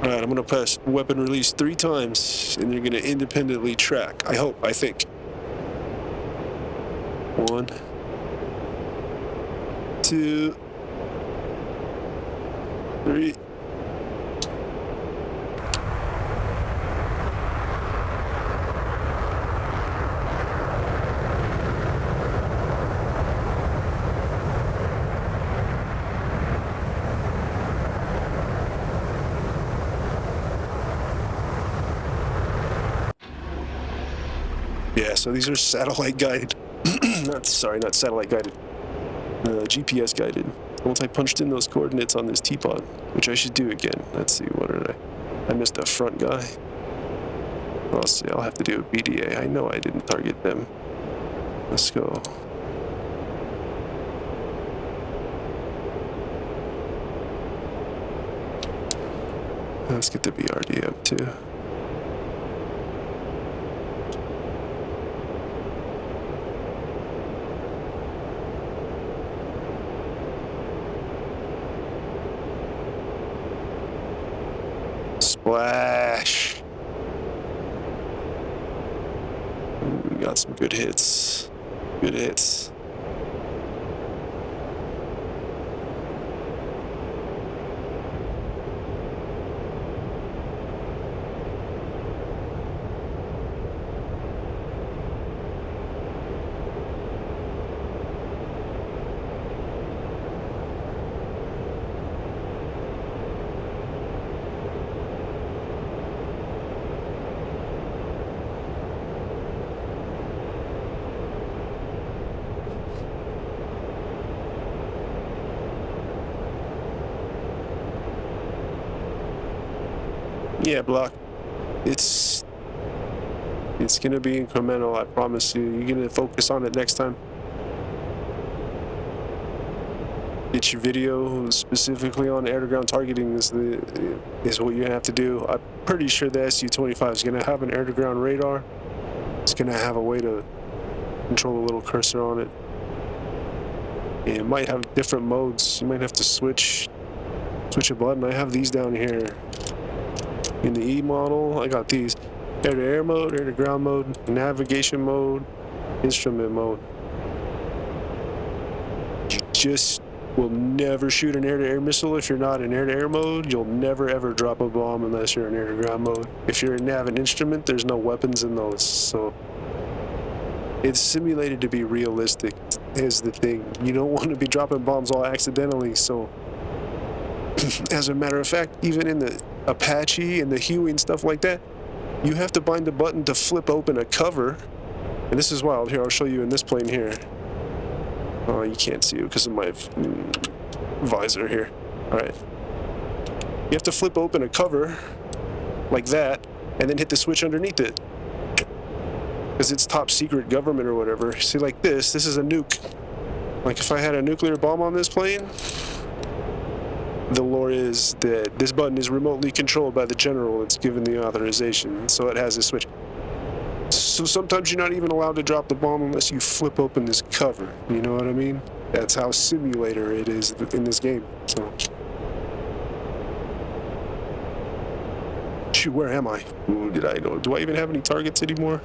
Alright, I'm gonna press weapon release 3 times, and they're gonna independently track. I hope, I think. 1, 2, 3. Yeah, so these are satellite guided. not satellite guided. GPS guided. Once I punched in those coordinates on this T-pod, which I should do again. Let's see, what did I missed a front guy. I'll see, I'll have to do a BDA. I know I didn't target them. Let's go. Let's get the BRD up too. Splash. We got some good hits. Good hits. Yeah, Block. It's gonna be incremental, I promise you. You're gonna focus on it next time. Get your video specifically on air-to-ground targeting is what you're gonna have to do. I'm pretty sure the SU-25 is gonna have an air-to-ground radar. It's gonna have a way to control the little cursor on it. And it might have different modes. You might have to switch a button. I have these down here. In the E model, I got these. Air-to-air mode, air-to-ground mode, navigation mode, instrument mode. You just will never shoot an air-to-air missile if you're not in air-to-air mode. You'll never ever drop a bomb unless you're in air-to-ground mode. If you're in nav and instrument, there's no weapons in those. So it's simulated to be realistic is the thing. You don't want to be dropping bombs all accidentally. So as a matter of fact, even in the Apache and the Huey and stuff like that, you have to bind the button to flip open a cover. And this is wild. Here, I'll show you in this plane here. Oh, you can't see it because of my visor here. All right. You have to flip open a cover like that and then hit the switch underneath it. Because it's top secret government or whatever. See, like this is a nuke. Like if I had a nuclear bomb on this plane, the lore is that this button is remotely controlled by the general that's given the authorization, so it has a switch. So sometimes you're not even allowed to drop the bomb unless you flip open this cover. You know what I mean? That's how simulator it is in this game. So, shoot, where am I? Ooh, did I know? Do I even have any targets anymore?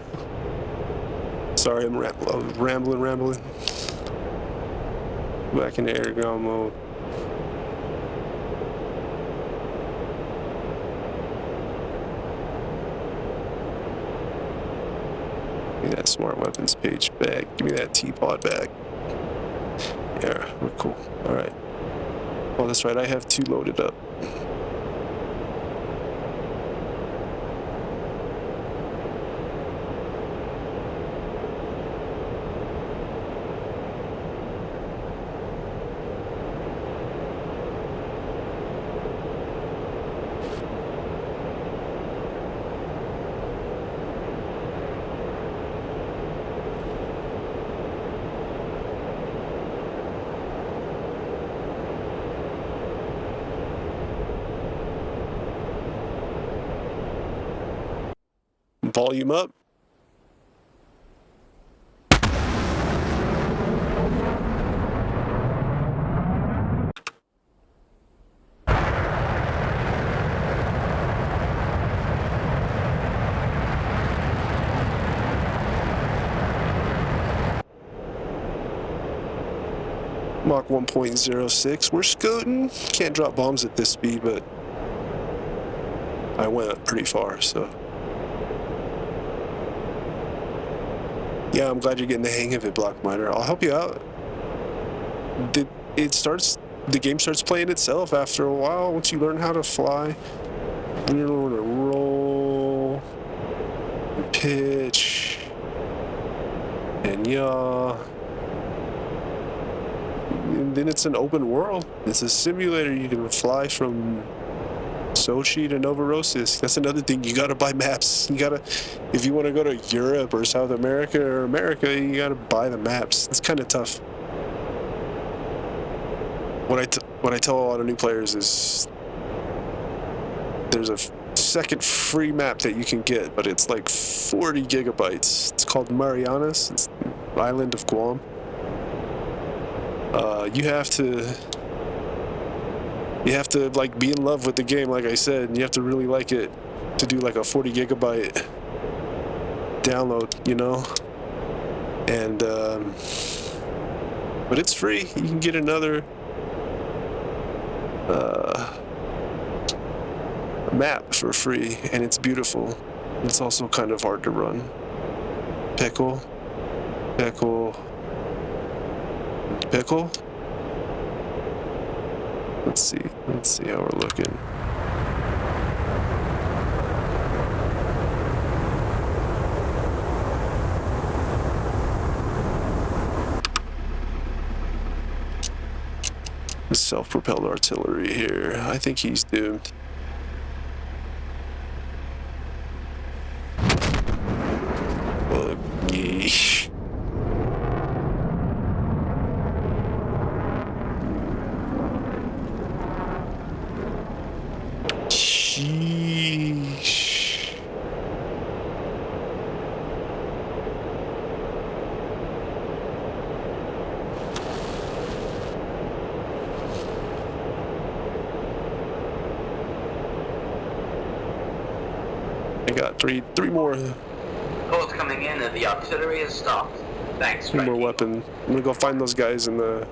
Sorry, I'm rambling. Back in the air ground mode. Give me that smart weapons page back. Give me that teapot back. Yeah, we're cool. Alright. Oh, that's right. I have 2 loaded up. Volume up. Mach 1.06. We're scooting. Can't drop bombs at this speed, but I went pretty far, so. Yeah, I'm glad you're getting the hang of it, Blockminer. I'll help you out. The game starts playing itself after a while once you learn how to fly. You learn to roll, and pitch, and yaw. And then it's an open world. It's a simulator. You can fly from Sochi to Novorossiysk. That's another thing. You gotta buy maps. You gotta, if you want to go to Europe or South America or America, you gotta buy the maps. It's kind of tough. What I tell a lot of new players is there's a second free map that you can get, but it's like 40 gigabytes. It's called Marianas. It's the island of Guam. You have to like be in love with the game, like I said, and you have to really like it to do like a 40 gigabyte download, you know? And but it's free. You can get another map for free, and it's beautiful. It's also kind of hard to run. Pickle. Let's see how we're looking. The self-propelled artillery here. I think he's doomed. Well, yeesh. Sheesh. I got three more. Reports coming in that the artillery has stopped. Thanks, One more Frankie. weapon. I'm gonna go find those guys in the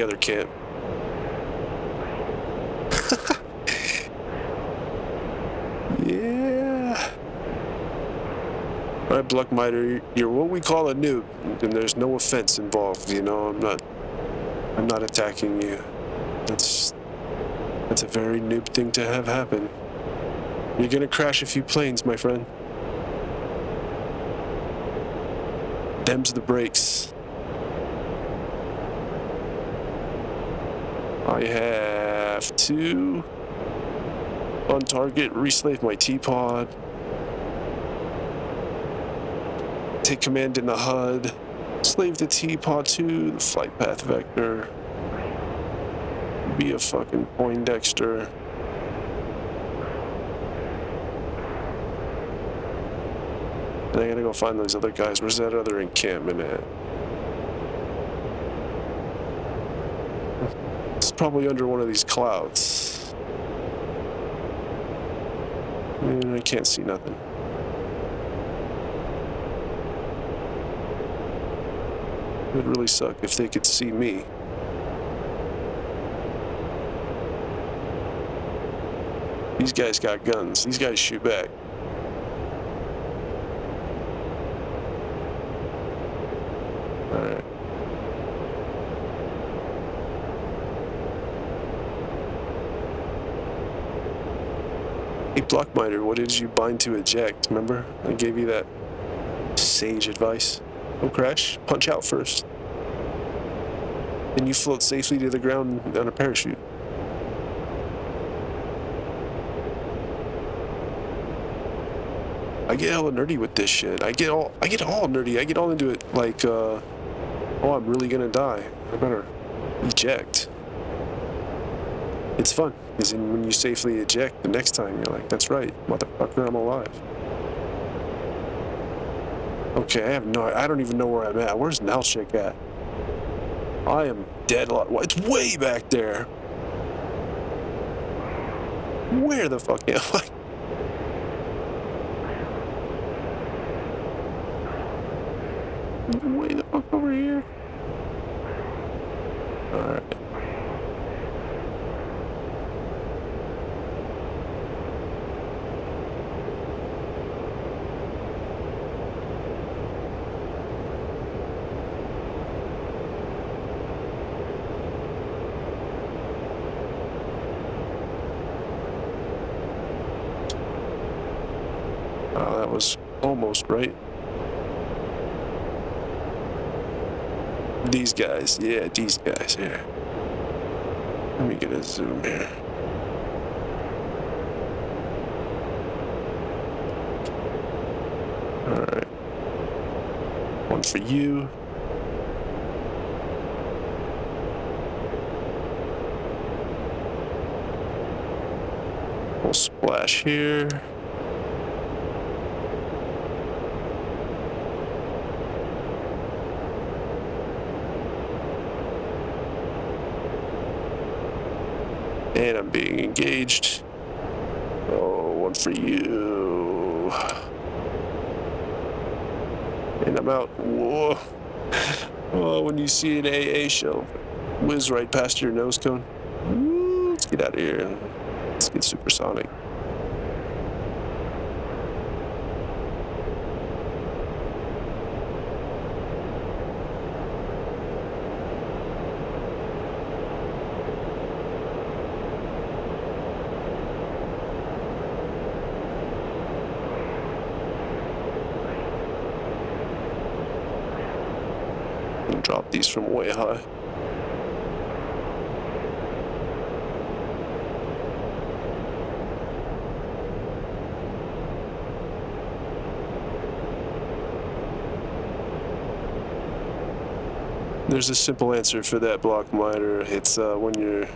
other camp. Yeah. Alright, Blockmiter, you're what we call a noob, and there's no offense involved, you know. I'm not attacking you. That's a very noob thing to have happen. You're gonna crash a few planes, my friend. Them's the brakes. I have to on target, reslave my T-pod, take command in the HUD, slave the T-pod to the flight path vector, be a fucking Poindexter. And I gotta go find those other guys. Where's that other encampment at? It's probably under one of these clouds. I can't see nothing. It would really suck if they could see me. These guys got guns. These guys shoot back. Alright. Hey, Blockminer, what did you bind to eject? Remember? I gave you that sage advice. Don't crash. Punch out first. Then you float safely to the ground on a parachute. I get hella nerdy with this shit. I get all nerdy. I get all into it like, oh, I'm really gonna die. I better eject. It's fun, because when you safely eject the next time, you're like, that's right, motherfucker, I'm alive. Okay, I don't even know where I'm at. Where's Nalchik at? I am dead. It's way back there. Where the fuck am I? Way the fuck over here. Alright. Oh, that was almost right. These guys, yeah, these guys here. Let me get a zoom here. Alright. One for you. We'll splash here. And I'm being engaged. Oh, one for you. And I'm out. Whoa. Oh, when you see an AA shell whiz right past your nose cone. Woo, let's get out of here. Let's get supersonic. Drop these from way high. There's a simple answer for that, Blockminer. It's when you're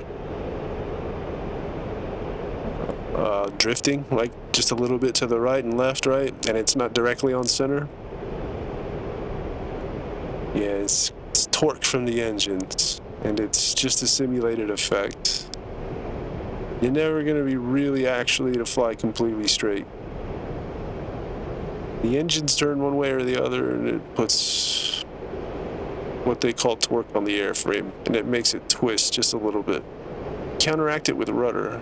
drifting, like just a little bit to the right and left, right, and it's not directly on center. Yeah, it's torque from the engines, and it's just a simulated effect. You're never going to be really actually to fly completely straight. The engines turn one way or the other, and it puts what they call torque on the airframe, and it makes it twist just a little bit. Counteract it with rudder.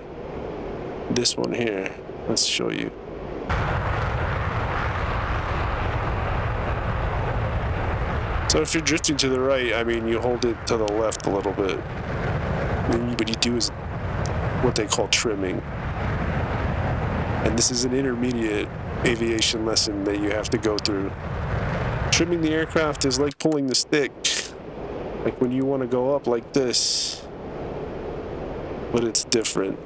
This one here, let's show you. So if you're drifting to the right, I mean, you hold it to the left a little bit. And what you do is what they call trimming. And this is an intermediate aviation lesson that you have to go through. Trimming the aircraft is like pulling the stick. Like when you want to go up like this, but it's different.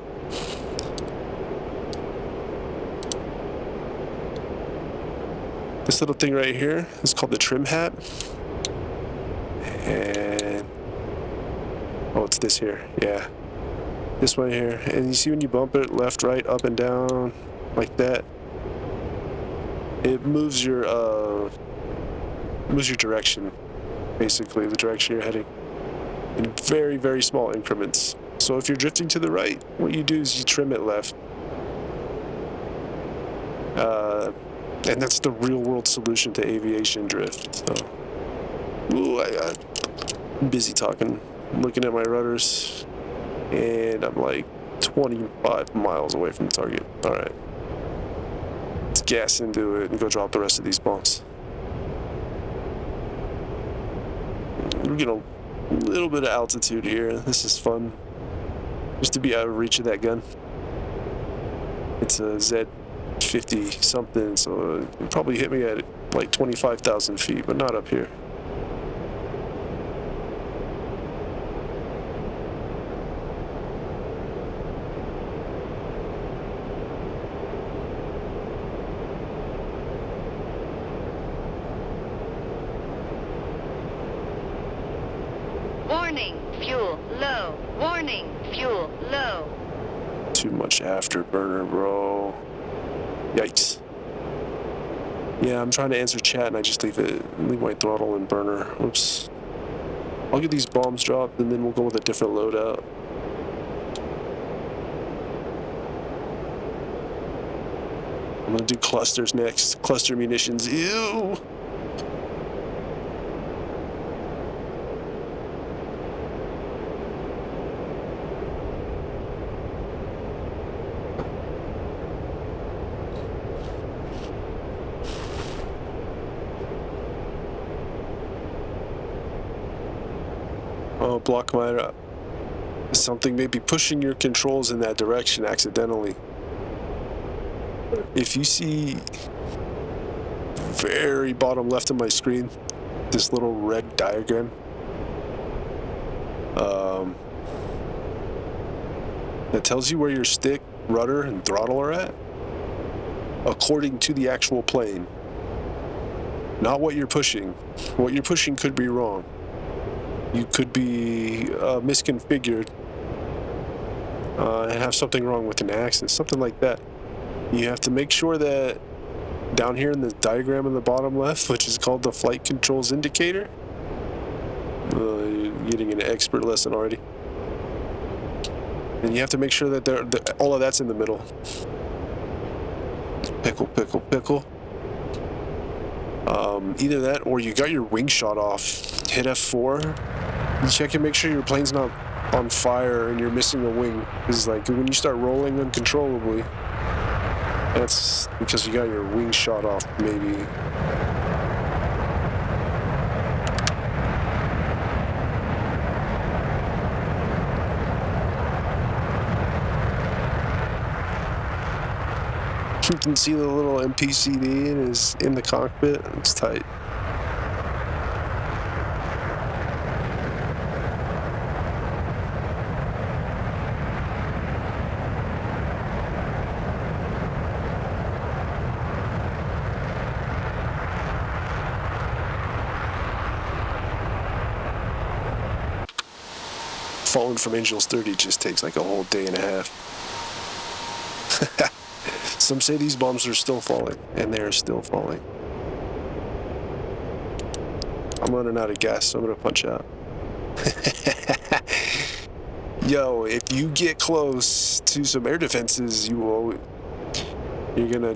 This little thing right here is called the trim hat. And oh, it's this here. Yeah. This one here. And you see when you bump it left, right, up and down like that, it moves your direction, basically the direction you're heading, in very, very small increments. So if you're drifting to the right, what you do is you trim it left. And that's the real world solution to aviation drift. So, ooh, I'm busy talking. I'm looking at my rudders, and I'm like 25 miles away from the target. All right, let's gas into it and go drop the rest of these bombs. We're getting a little bit of altitude here. This is fun, just to be out of reach of that gun. It's a Z50 something, so it probably hit me at like 25,000 feet, but not up here. Warning, fuel low. Warning, fuel low. Too much afterburner, bro. Yikes. Yeah, I'm trying to answer chat and I just leave my throttle and burner. Oops. I'll get these bombs dropped and then we'll go with a different loadout. I'm gonna do clusters next. Cluster munitions. Ew! Oh, block miner. Something may be pushing your controls in that direction accidentally. If you see very bottom left of my screen, this little red diagram, that tells you where your stick, rudder, and throttle are at, according to the actual plane. Not what you're pushing. What you're pushing could be wrong. You could be misconfigured and have something wrong with an axis, something like that. You have to make sure that down here in the diagram in the bottom left, which is called the flight controls indicator, you're getting an expert lesson already. And you have to make sure that all of that's in the middle. Pickle, pickle, pickle. Either that or you got your wing shot off. Hit F4. You check and make sure your plane's not on fire and you're missing a wing. Because like when you start rolling uncontrollably, that's because you got your wing shot off, maybe. You can see the little MPCD is in the cockpit. It's tight. Falling from Angels 30 just takes like a whole day and a half. Some say these bombs are still falling, and they are still falling. I'm running out of gas, so I'm gonna punch out. Yo, if you get close to some air defenses, you're gonna...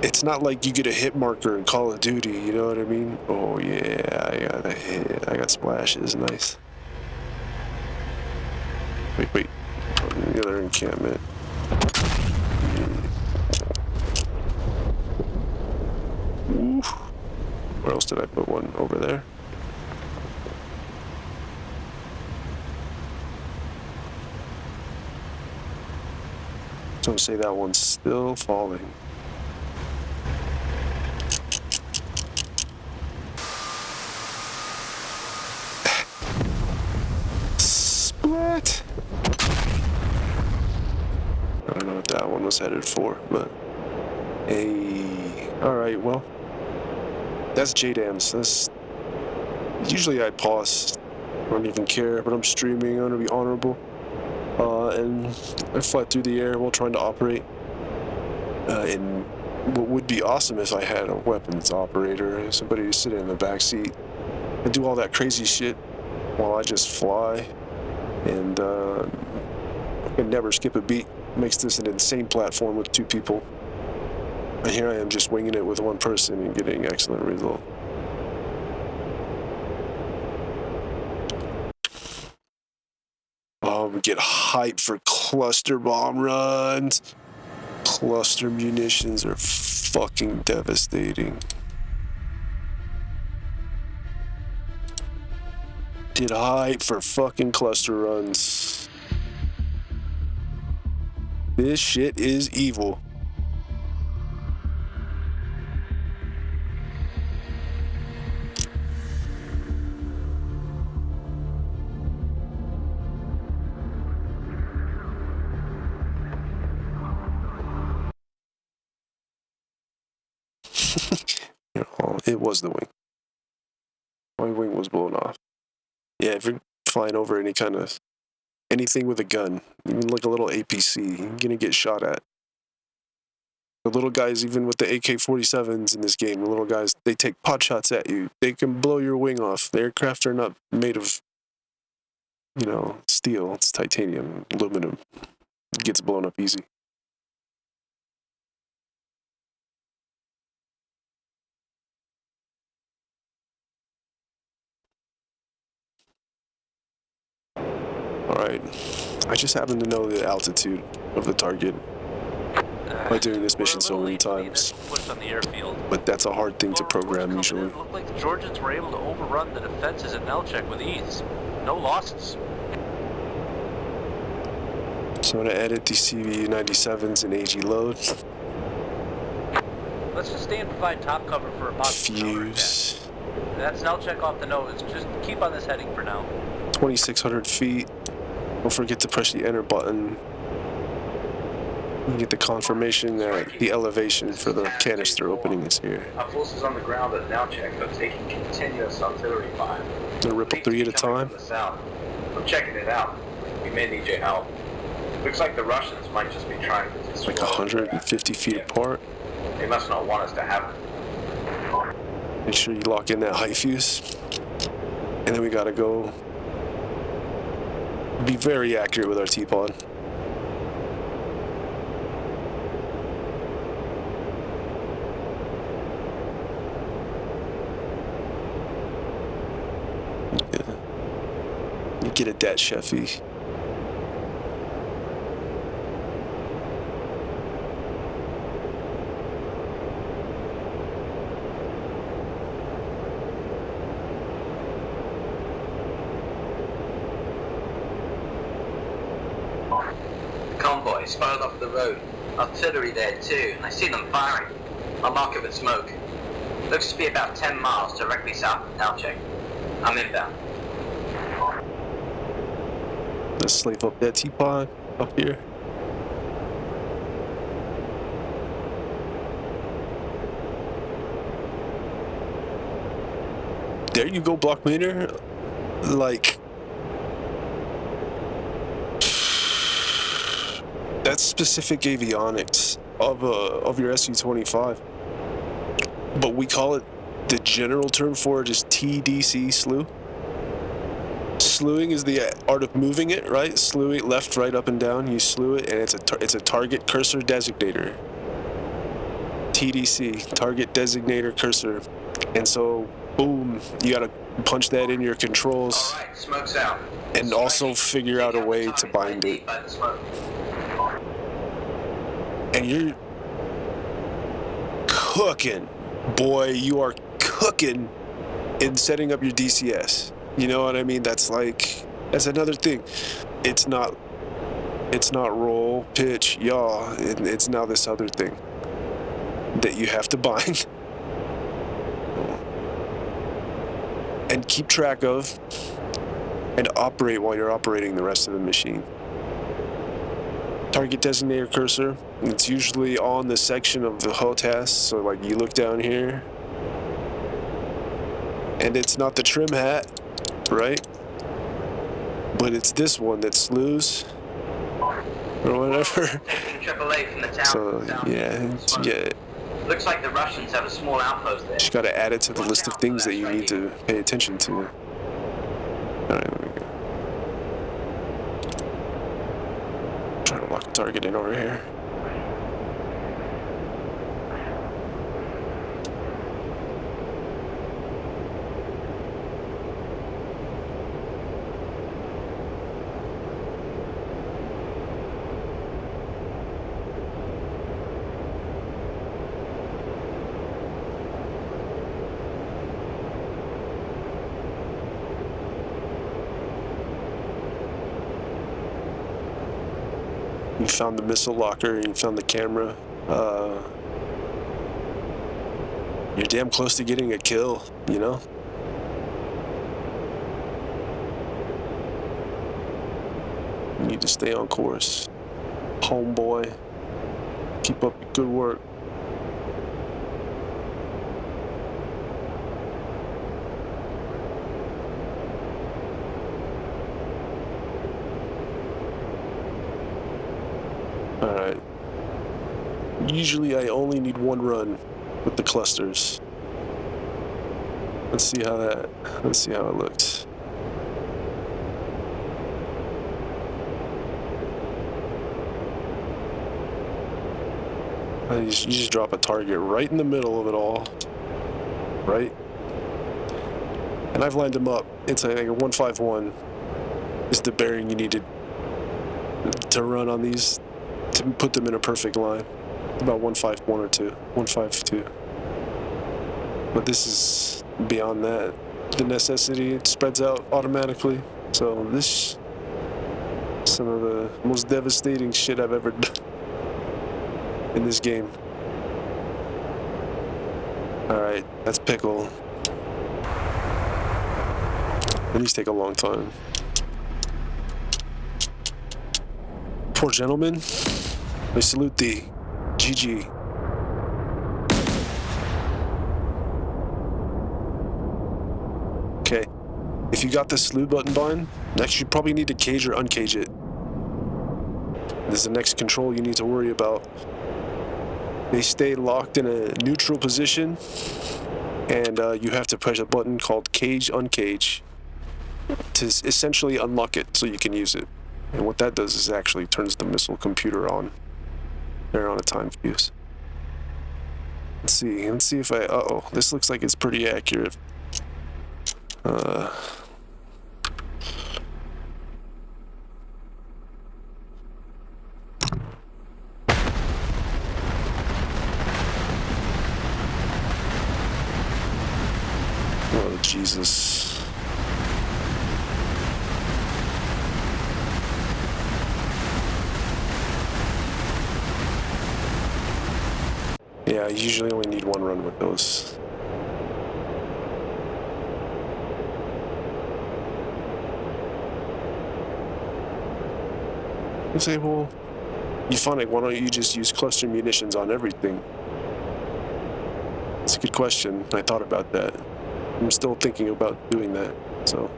It's not like you get a hit marker in Call of Duty, you know what I mean? Oh yeah, I got a hit. I got splashes, nice. Wait. The other encampment. Oof. Where else did I put one? Over there? Don't say that one's still falling. Splat! was headed for, but hey, all right, well, that's JDAMs. That's usually I pause. I don't even care, but I'm streaming. I'm gonna be honorable, and I fly through the air while trying to operate. And what would be awesome if I had a weapons operator, somebody to sit in the back seat and do all that crazy shit while I just fly, and I can never skip a beat. Makes this an insane platform with 2 people. And here I am just winging it with 1 person and getting excellent result. We get hyped for cluster bomb runs. Cluster munitions are fucking devastating. Get hyped for fucking cluster runs. This shit is evil. It was the wing. My wing was blown off. Yeah, if you're flying over anything with a gun, even like a little APC, you're gonna get shot at. The little guys, even with the AK-47s in this game, the little guys, they take pot shots at you. They can blow your wing off. The aircraft are not made of, steel. It's titanium, aluminum. It gets blown up easy. Alright, I just happen to know the altitude of the target by doing this mission so many times. Pushed on the airfield. But that's a hard thing to Well, reports program coming usually. in look like the Georgians were able to overrun the defenses at Nelchek with ease. No losses. So I'm gonna edit these CV-97s and AG loads. Let's just stay and provide top cover for a possible counterattack. Fuse. That's Nelchek off the nose. Just keep on this heading for now. 2,600 feet. Don't forget to push the enter button. You get the confirmation that the elevation for the canister opening is here. Our forces on the ground at Nelchek are taking continuous artillery fire. Gonna ripple 3 at a time. From the south. I'm checking it out. We may need your help. Looks like the Russians might just be trying to destroy Like 150 feet apart. They must not want us to have it. Make sure you lock in that height fuse. And then we gotta go be very accurate with our T-pod. You get a dat Sheffy. Convoy spotted off the road. Artillery there too, and I see them firing. I'll mark it with smoke. Looks to be about 10 miles directly south of Nelchek. I'm inbound. Let's slave up that T-pod up here. There you go, Blockmeter. Like, that's specific avionics of your Su-25. But we call it, the general term for it is TDC, slew. Slewing is the art of moving it, right? Slewing left, right, up, and down. You slew it, and it's a target cursor designator. TDC, target designator cursor. And so, boom, you gotta punch that in your controls. All right, smoke's out. And also figure out a way to bind it. By the smoke. And you're cooking, boy. You are cooking in setting up your DCS. You know what I mean? That's another thing. It's not roll, pitch, yaw. It's now this other thing that you have to bind and keep track of and operate while you're operating the rest of the machine. Target designator cursor. It's usually on the section of the HOTAS, so like you look down here, and it's not the trim hat, right? But it's this one that slews, or whatever. AAA from the town. So yeah. Looks like the Russians have a small outpost there. Just gotta add it to the list of things that you need to pay attention to. Alright, there we go. Trying to lock a target in over here. You found the missile locker, you found the camera. You're damn close to getting a kill, you know? You need to stay on course. Homeboy, keep up your good work. Alright. Usually I only need one run with the clusters. Let's see how it looks. You just drop a target right in the middle of it all. Right? And I've lined them up. It's like a 151 is the bearing you needed to run on these to put them in a perfect line. About 151 or 2. 152. But this is beyond that. The necessity, it spreads out automatically. So this is some of the most devastating shit I've ever done in this game. Alright, that's Pickle. And these take a long time. Poor gentleman, I salute thee. GG. Okay, if you got the slew button bind, next you probably need to cage or uncage it. This is the next control you need to worry about. They stay locked in a neutral position, and you have to press a button called cage uncage to essentially unlock it so you can use it. And what that does is actually turns the missile computer on. They're on a time fuse. Let's see if I, this looks like it's pretty accurate. Oh, Jesus. Yeah, I usually only need one run with those. You say, well, you find it, why don't you just use cluster munitions on everything? It's a good question. I thought about that. I'm still thinking about doing that, so.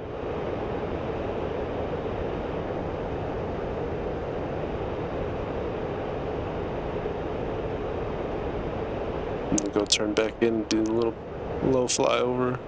I'm gonna go turn back in and do a little low flyover.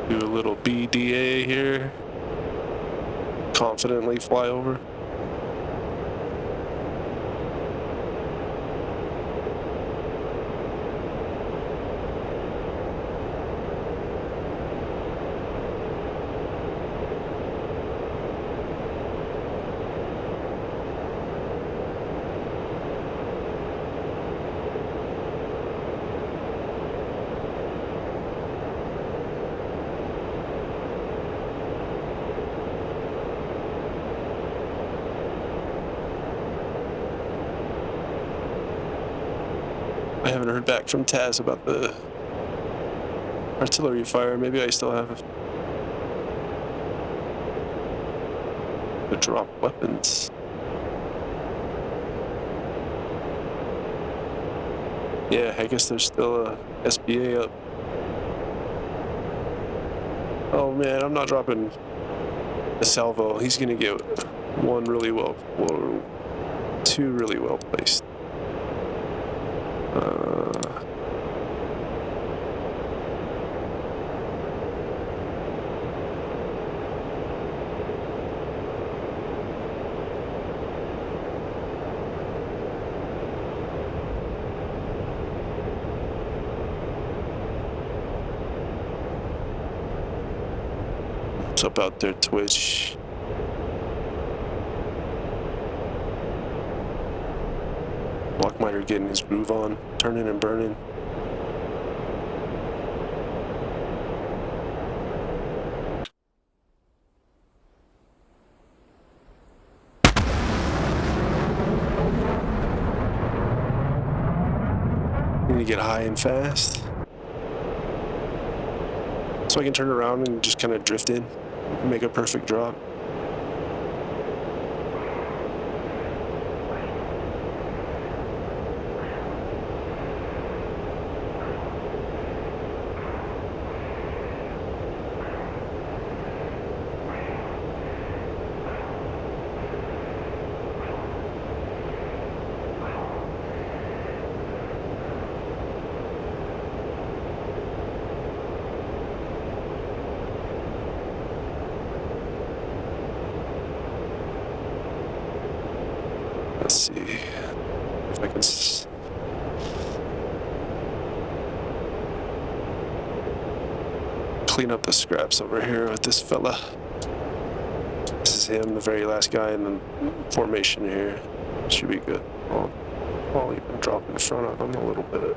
Do a little BDA here. Confidently fly over. I haven't heard back from Taz about the artillery fire. Maybe I still have to drop weapons. Yeah, I guess there's still a SBA up. Oh man, I'm not dropping a salvo. He's gonna get one really well, or two really well placed. What's up out there, Twitch? Blockminer getting his groove on, turning and burning. Need to get high and fast, so I can turn around and just kind of drift in, make a perfect drop. Let's see if I can clean up the scraps over here with this fella. This is him, the very last guy in the formation here. Should be good. I'll even drop in front of him a little bit.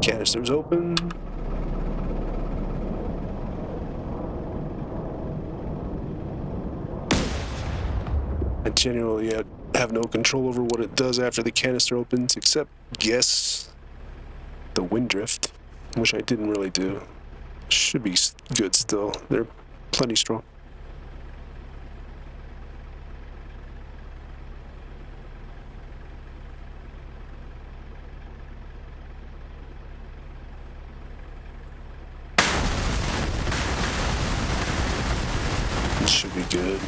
Canisters open. I genuinely have no control over what it does after the canister opens, except guess the wind drift, which I didn't really do. Should be good still. They're plenty strong. It should be good.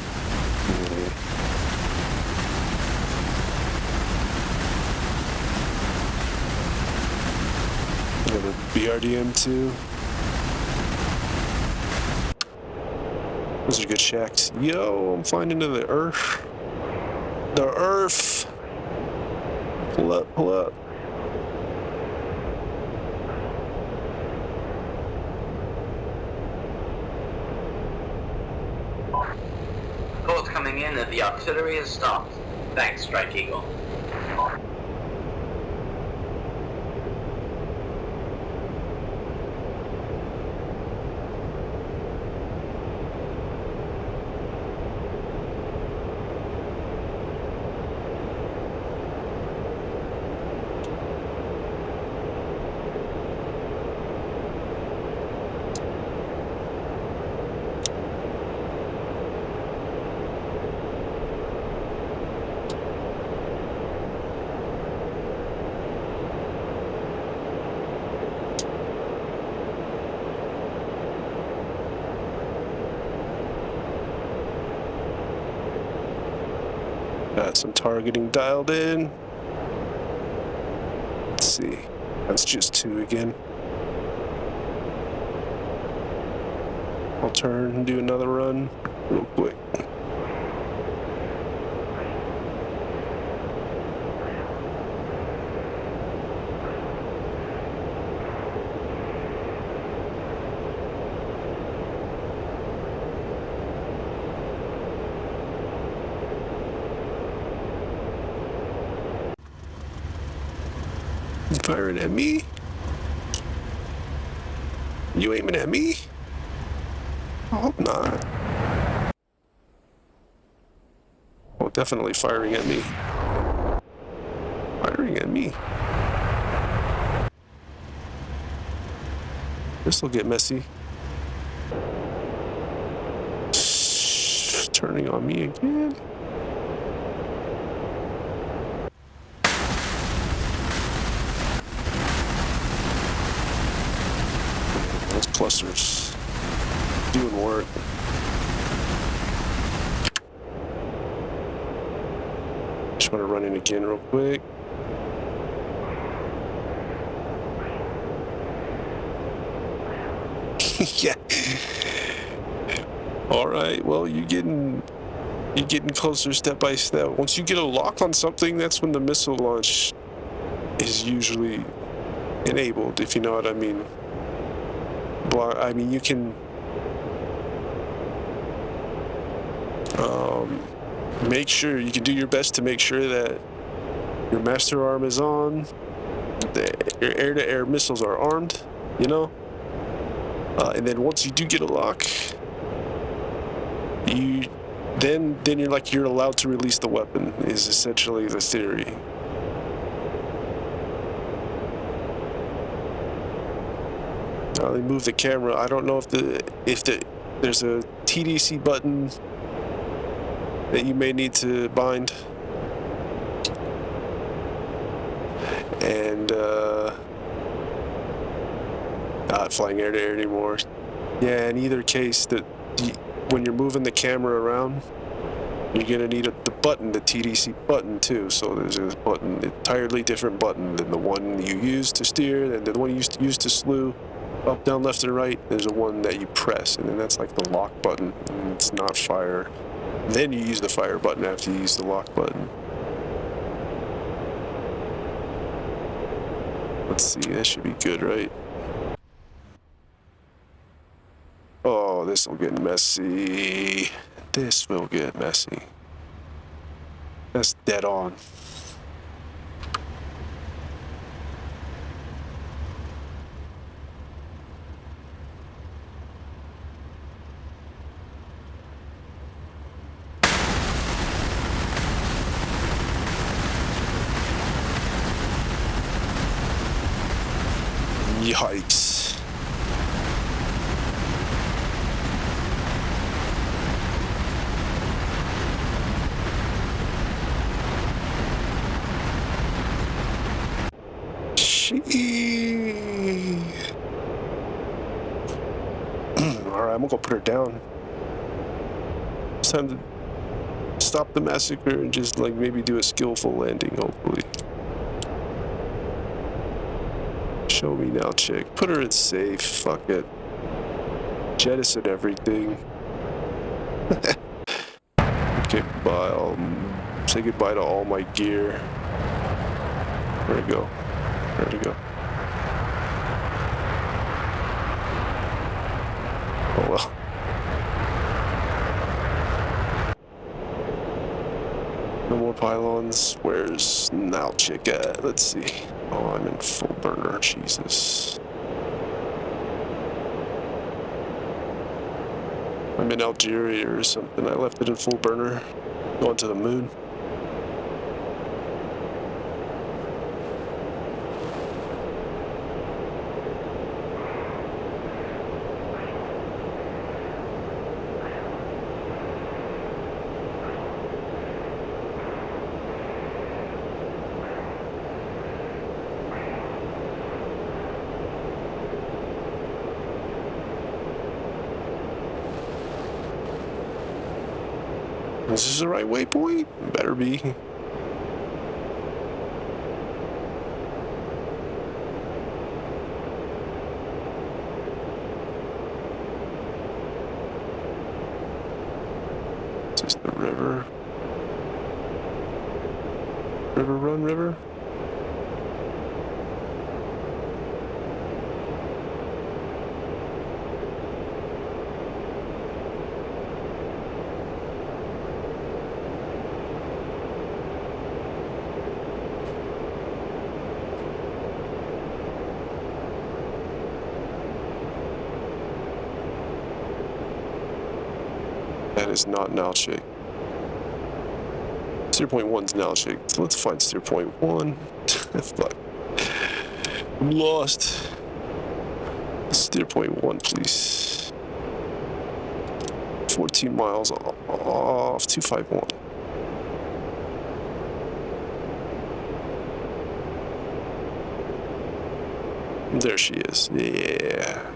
Got a BRDM too. Those are good shacks. Yo, I'm flying into the earth. The earth. Pull up, pull up. Reports coming in that the artillery has stopped. Thanks, Strike Eagle. Got some targeting dialed in. see. That's just 2 again. I'll turn and do another run real quick. You firing at me? You aiming at me? I hope not. Oh, definitely firing at me. Firing at me. This will get messy. Turning on me again. Those clusters doing work. Just want to run in again real quick. Yeah. All right. Well, you're getting closer step by step. Once you get a lock on something, that's when the missile launch is usually enabled, if you know what I mean. I mean, you can make sure, you can do your best to make sure that your master arm is on, your air-to-air missiles are armed, you know? And then once you do get a lock, then you're allowed to release the weapon, is essentially the theory. They move the camera. I don't know if there's a TDC button that you may need to bind, and not flying air to air anymore. Yeah, in either case, when you're moving the camera around, you're gonna need the button, the TDC button too. So there's a button, entirely different button than the one you use to steer, and the one you use to slew. Up, down, left, and right, there's a one that you press, and then that's like the lock button, and it's not fire. Then you use the fire button after you use the lock button. Let's see, that should be good, right? Oh, this will get messy. This will get messy. That's dead on. Yikes. Alright, I'm gonna go put her down. It's time to stop the massacre and just like maybe do a skillful landing, hopefully. Show me now, chick. Put her in safe. Fuck it. Jettison everything. Okay, bye. I'll say goodbye to all my gear. Where'd it go? Where'd it go? Oh well. No more pylons. Where's Nalchik at? Let's see. Oh, I'm in full burner. Jesus. I'm in Algeria or something. I left it in full burner. Going to the moon. Is this the right waypoint? Better be. is the river. River run, river. That is not Nalchik. Steer point 1's Nalchik. So let's find steer point 1. Fuck. I'm lost. Steer point 1, please. 14 miles off 251. There she is. Yeah.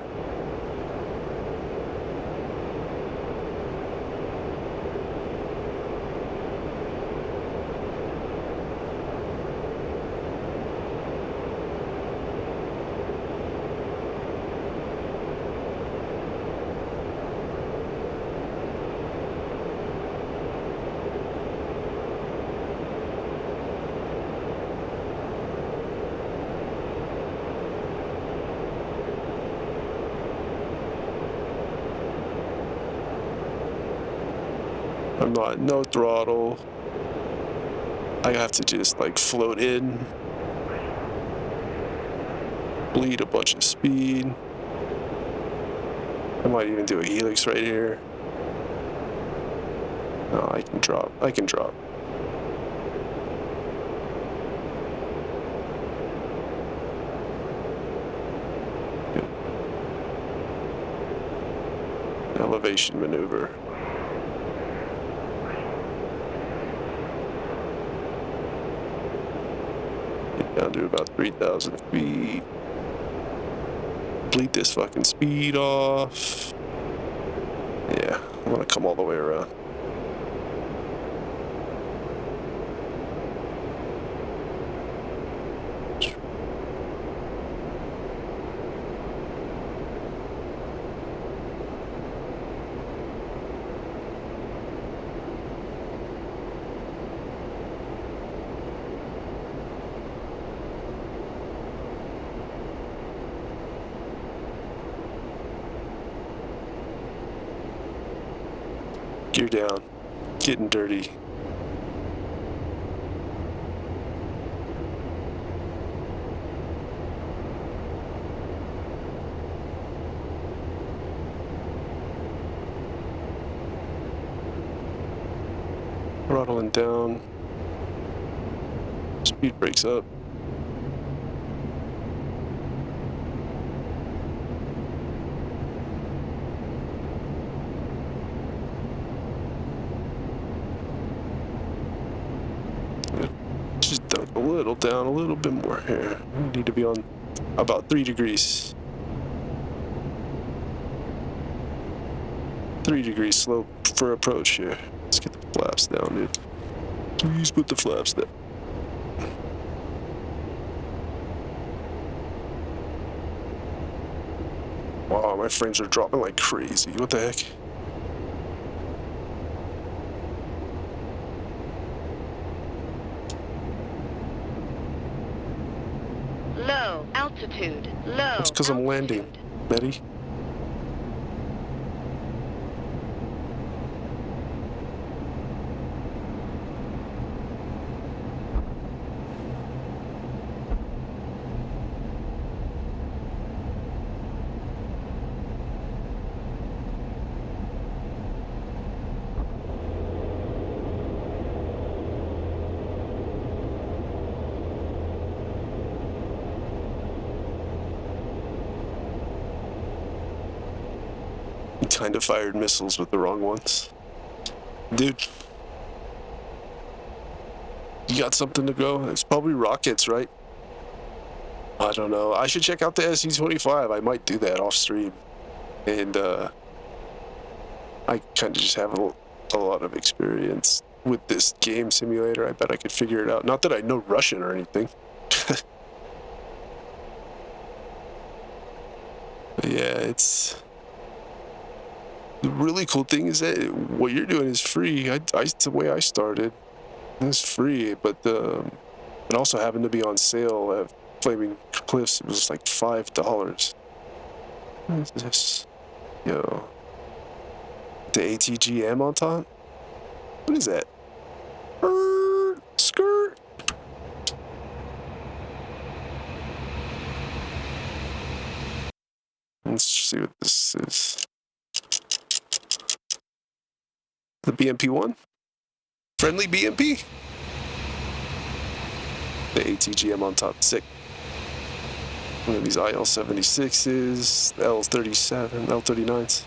I'm not, no throttle. I have to just like float in, bleed a bunch of speed. I might even do a helix right here. No, I can drop. I can drop. Good. Elevation maneuver. Down to about 3,000 feet. Bleed this fucking speed off. Yeah, I'm gonna come all the way around. Gear down. Getting dirty. Throttling down. Speed brakes up. Just dunk a little down, a little bit more here. We need to be on about 3 degrees. 3 degrees slope for approach here. Let's get the flaps down, dude. Please put the flaps down. Wow, my frames are dropping like crazy. What the heck? Low altitude. Low. That's because I'm landing, Betty. Kind of fired missiles with the wrong ones. Dude, you got something to go? It's probably rockets, right? I don't know. I should check out the SE-25. I might do that off stream. And I kind of just have a lot of experience with this game simulator. I bet I could figure it out. Not that I know Russian or anything. But yeah, it's The really cool thing is that what you're doing is free. It's the way I started. It's free, but it also happened to be on sale at Flaming Cliffs. It was like $5. What is this? Yo. The ATGM on top? What is that? Skirt. Let's see what this is. The BMP one? Friendly BMP? The ATGM on top. Sick. One of these IL-76s, L-37, L-39s.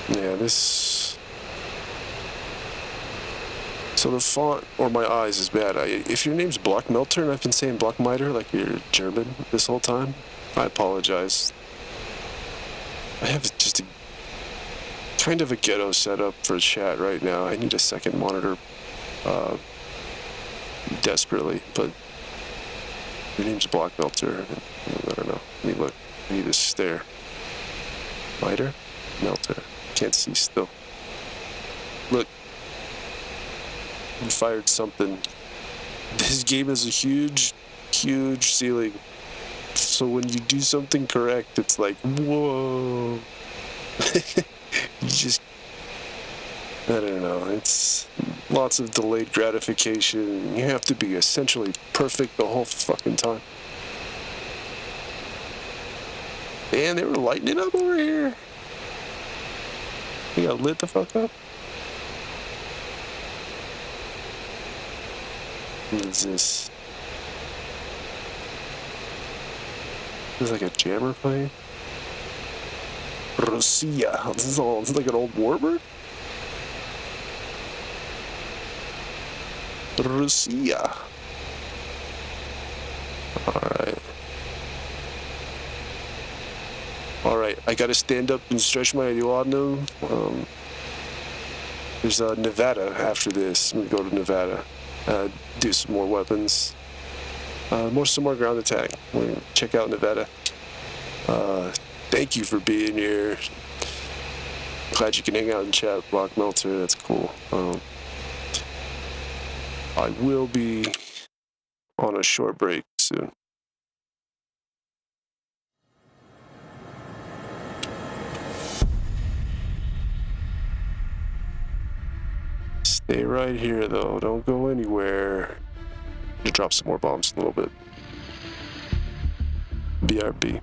Yeah, this... So the font, or my eyes, is bad. If your name's Block Melter and I've been saying Block Miter like you're German this whole time, I apologize. I have just a kind of a ghetto setup for chat right now. I need a second monitor desperately, but your name's Block Melter. I don't know. Let me look. I need to stare. Miter? Melter. Can't see still. Look. We fired something. This game has a huge, huge ceiling. So when you do something correct, it's like, whoa. You just, I don't know. It's lots of delayed gratification. You have to be essentially perfect the whole fucking time. Man, they were lighting it up over here. We got lit the fuck up. What is this? This is like a jammer plane. Rosia. This is like an old warbird? Rosia. Alright, I gotta stand up and stretch my duodenum. There's Nevada after this. I'm gonna go to Nevada. Do some more weapons. Some more ground attack. We're gonna check out Nevada. Thank you for being here. Glad you can hang out and chat, Block Melter. That's cool. I will be on a short break soon. Stay right here, though. Don't go anywhere. Just drop some more bombs in a little bit. BRB.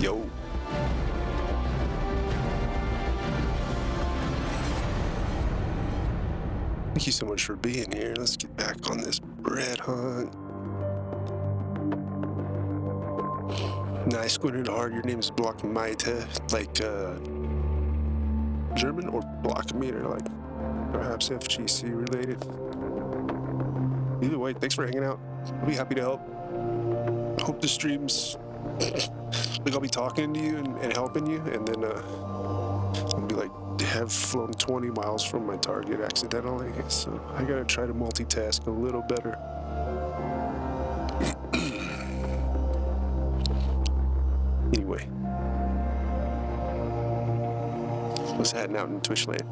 Yo. Thank you so much for being here. Let's get back on this bread hunt. Nah, I squinted hard. Your name is Blockmeter, like German, or Blockmeter, like perhaps FGC related. Either way, thanks for hanging out. I'll be happy to help. I hope the streams, like I'll be talking to you and helping you, and then I'll be like, have flown 20 miles from my target accidentally, so I gotta try to multitask a little better. Anyway, was heading out in Twitch land.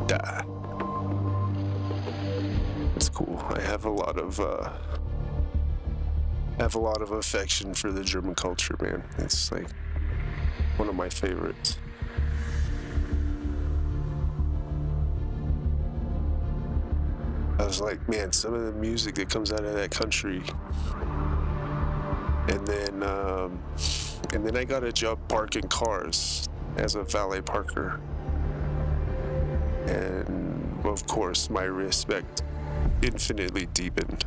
Duh. It's cool. I have a lot of affection for the German culture, man. It's like one of my favorites. I was like, man, some of the music that comes out of that country. And then I got a job parking cars as a valet parker. And of course, my respect infinitely deepened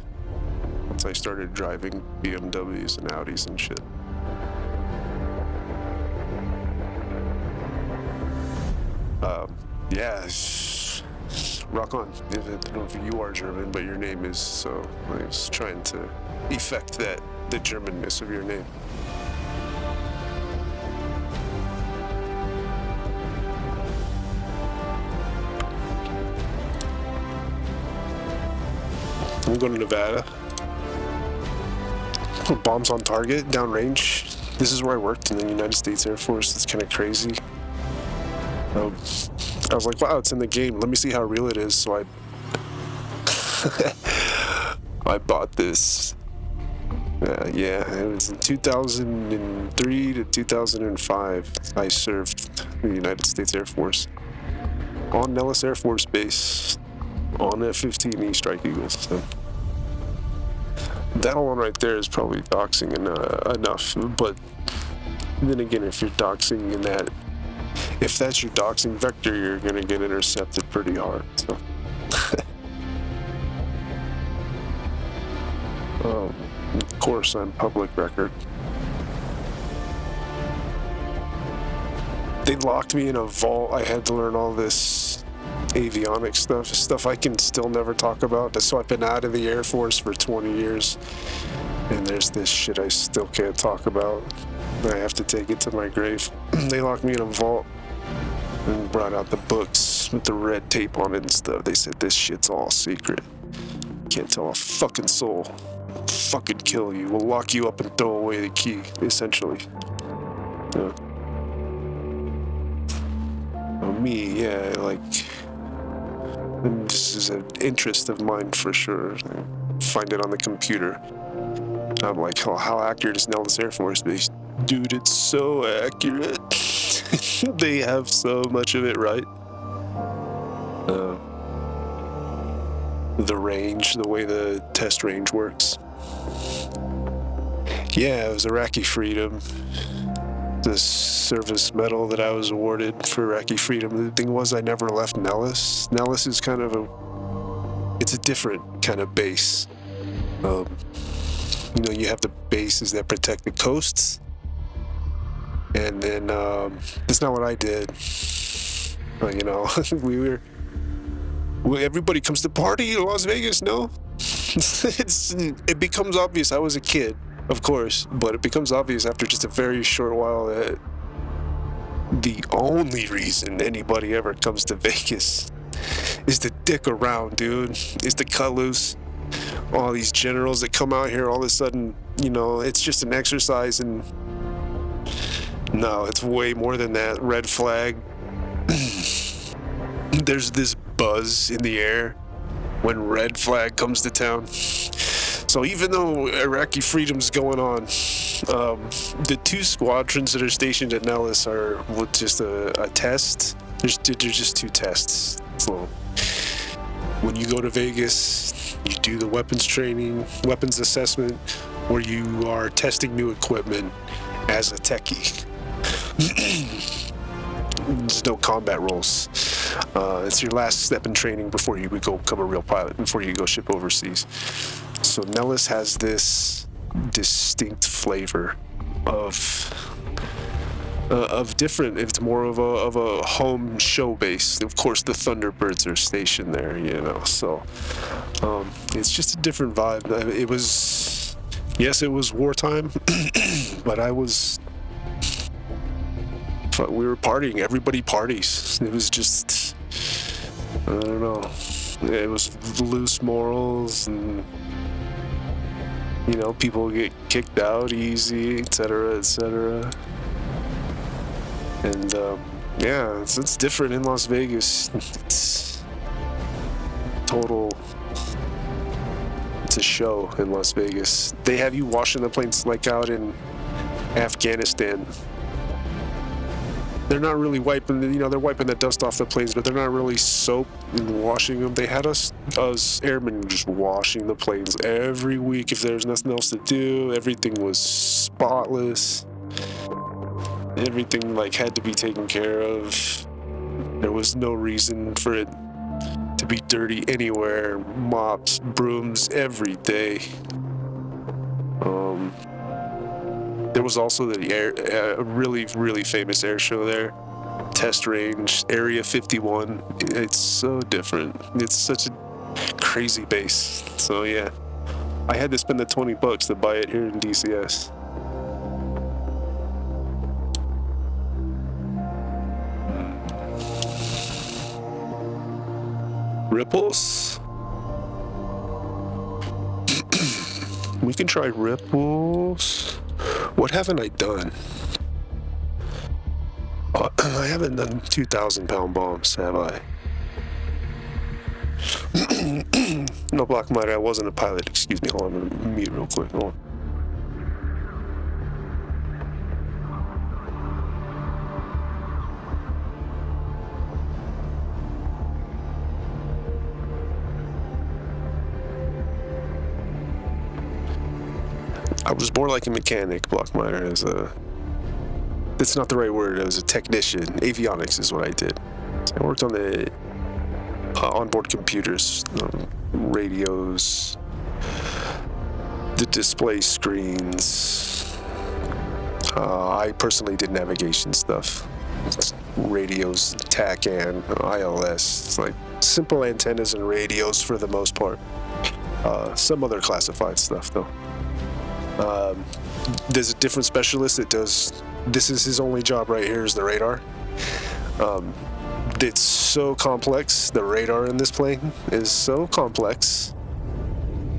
once I started driving BMWs and Audis and shit. Yeah, rock on. I don't know if you are German, but your name is, so I was trying to effect the Germanness of your name. I'm going to Nevada. Bombs on target, downrange. This is where I worked in the United States Air Force. It's kind of crazy. I was like, wow, it's in the game. Let me see how real it is. So I bought this. Yeah, it was in 2003 to 2005. I served the United States Air Force on Nellis Air Force Base on F-15E Strike Eagles. So that alone right there is probably doxing enough. But then again, if you're doxing in that, if that's your doxing vector, you're gonna get intercepted pretty hard. So. Of course, on public record. They locked me in a vault. I had to learn all this avionics stuff I can still never talk about. So I've been out of the Air Force for 20 years, and there's this shit I still can't talk about. I have to take it to my grave. They locked me in a vault and brought out the books with the red tape on it and stuff. They said this shit's all secret. Can't tell a fucking soul. We'll fucking kill you. We'll lock you up and throw away the key, essentially. Yeah. Me, yeah, like, this is an interest of mine for sure. I find it on the computer. I'm like, oh, how accurate is Nellis Air Force Base? Dude, it's so accurate. They have so much of it right. The range, the way the test range works. Yeah, it was Iraqi Freedom. The service medal that I was awarded for Iraqi Freedom. The thing was, I never left Nellis. Nellis is kind of it's a different kind of base. You have the bases that protect the coasts. And then, that's not what I did. Everybody comes to party in Las Vegas, no? It becomes obvious. I was a kid, of course, but it becomes obvious after just a very short while that the only reason anybody ever comes to Vegas is to dick around, dude. Is to cut loose. All these generals that come out here, all of a sudden, it's just an exercise, and no, it's way more than that. Red flag. There's this buzz in the air when red flag comes to town. So even though Iraqi Freedom's going on, the two squadrons that are stationed at Nellis are just a test. There's just two tests. So when you go to Vegas, you do the weapons training, weapons assessment. where you are testing new equipment as a techie. There's no combat roles. It's your last step in training before you would go become a real pilot, before you go ship overseas. So Nellis has this distinct flavor of different. It's more of a home show base. Of course, the Thunderbirds are stationed there, you know. So it's just a different vibe. It was, yes, it was wartime, but we were partying. Everybody parties. It was just, I don't know. It was loose morals, and you know, people get kicked out easy, etc., etc. And yeah, it's different in Las Vegas. It's total. It's a show in Las Vegas. They have you washing the planes like out in Afghanistan. They're not really wiping, you know, they're wiping the dust off the planes, but they're not really soap and washing them. They had us airmen just washing the planes every week if there's nothing else to do. Everything was spotless. Everything like had to be taken care of. There was no reason for it to be dirty anywhere. Mops, brooms every day. There was also a really, really famous air show there. Test range, Area 51. It's so different. It's such a crazy base. So yeah, I had to spend the $20 to buy it here in DCS. Ripples? We can try Ripples. What haven't I done? I haven't done 2,000-pound bombs, have I? No, Black Mighty, I wasn't a pilot. Excuse me. Hold on, I'm gonna mute real quick. Hold on. I was more like a mechanic. Blockminer is it's not the right word. I was a technician. Avionics is what I did. I worked on the onboard computers, radios, the display screens. I personally did navigation stuff. Radios, TACAN, ILS. It's like simple antennas and radios for the most part. Some other classified stuff though. There's a different specialist that does, this is his only job right here, is the radar. It's so complex, the radar in this plane is so complex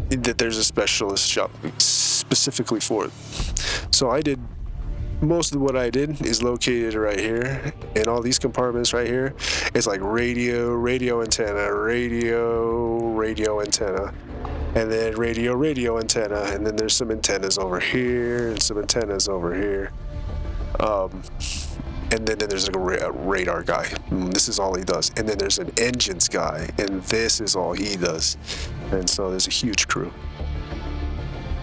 that there's a specialist job specifically for it. So most of what I did is located right here, and all these compartments right here, it's like radio antenna, radio antenna. And then radio antenna, and then there's some antennas over here, and some antennas over here. And then there's like a radar guy. This is all he does. And then there's an engines guy, and this is all he does. And so there's a huge crew.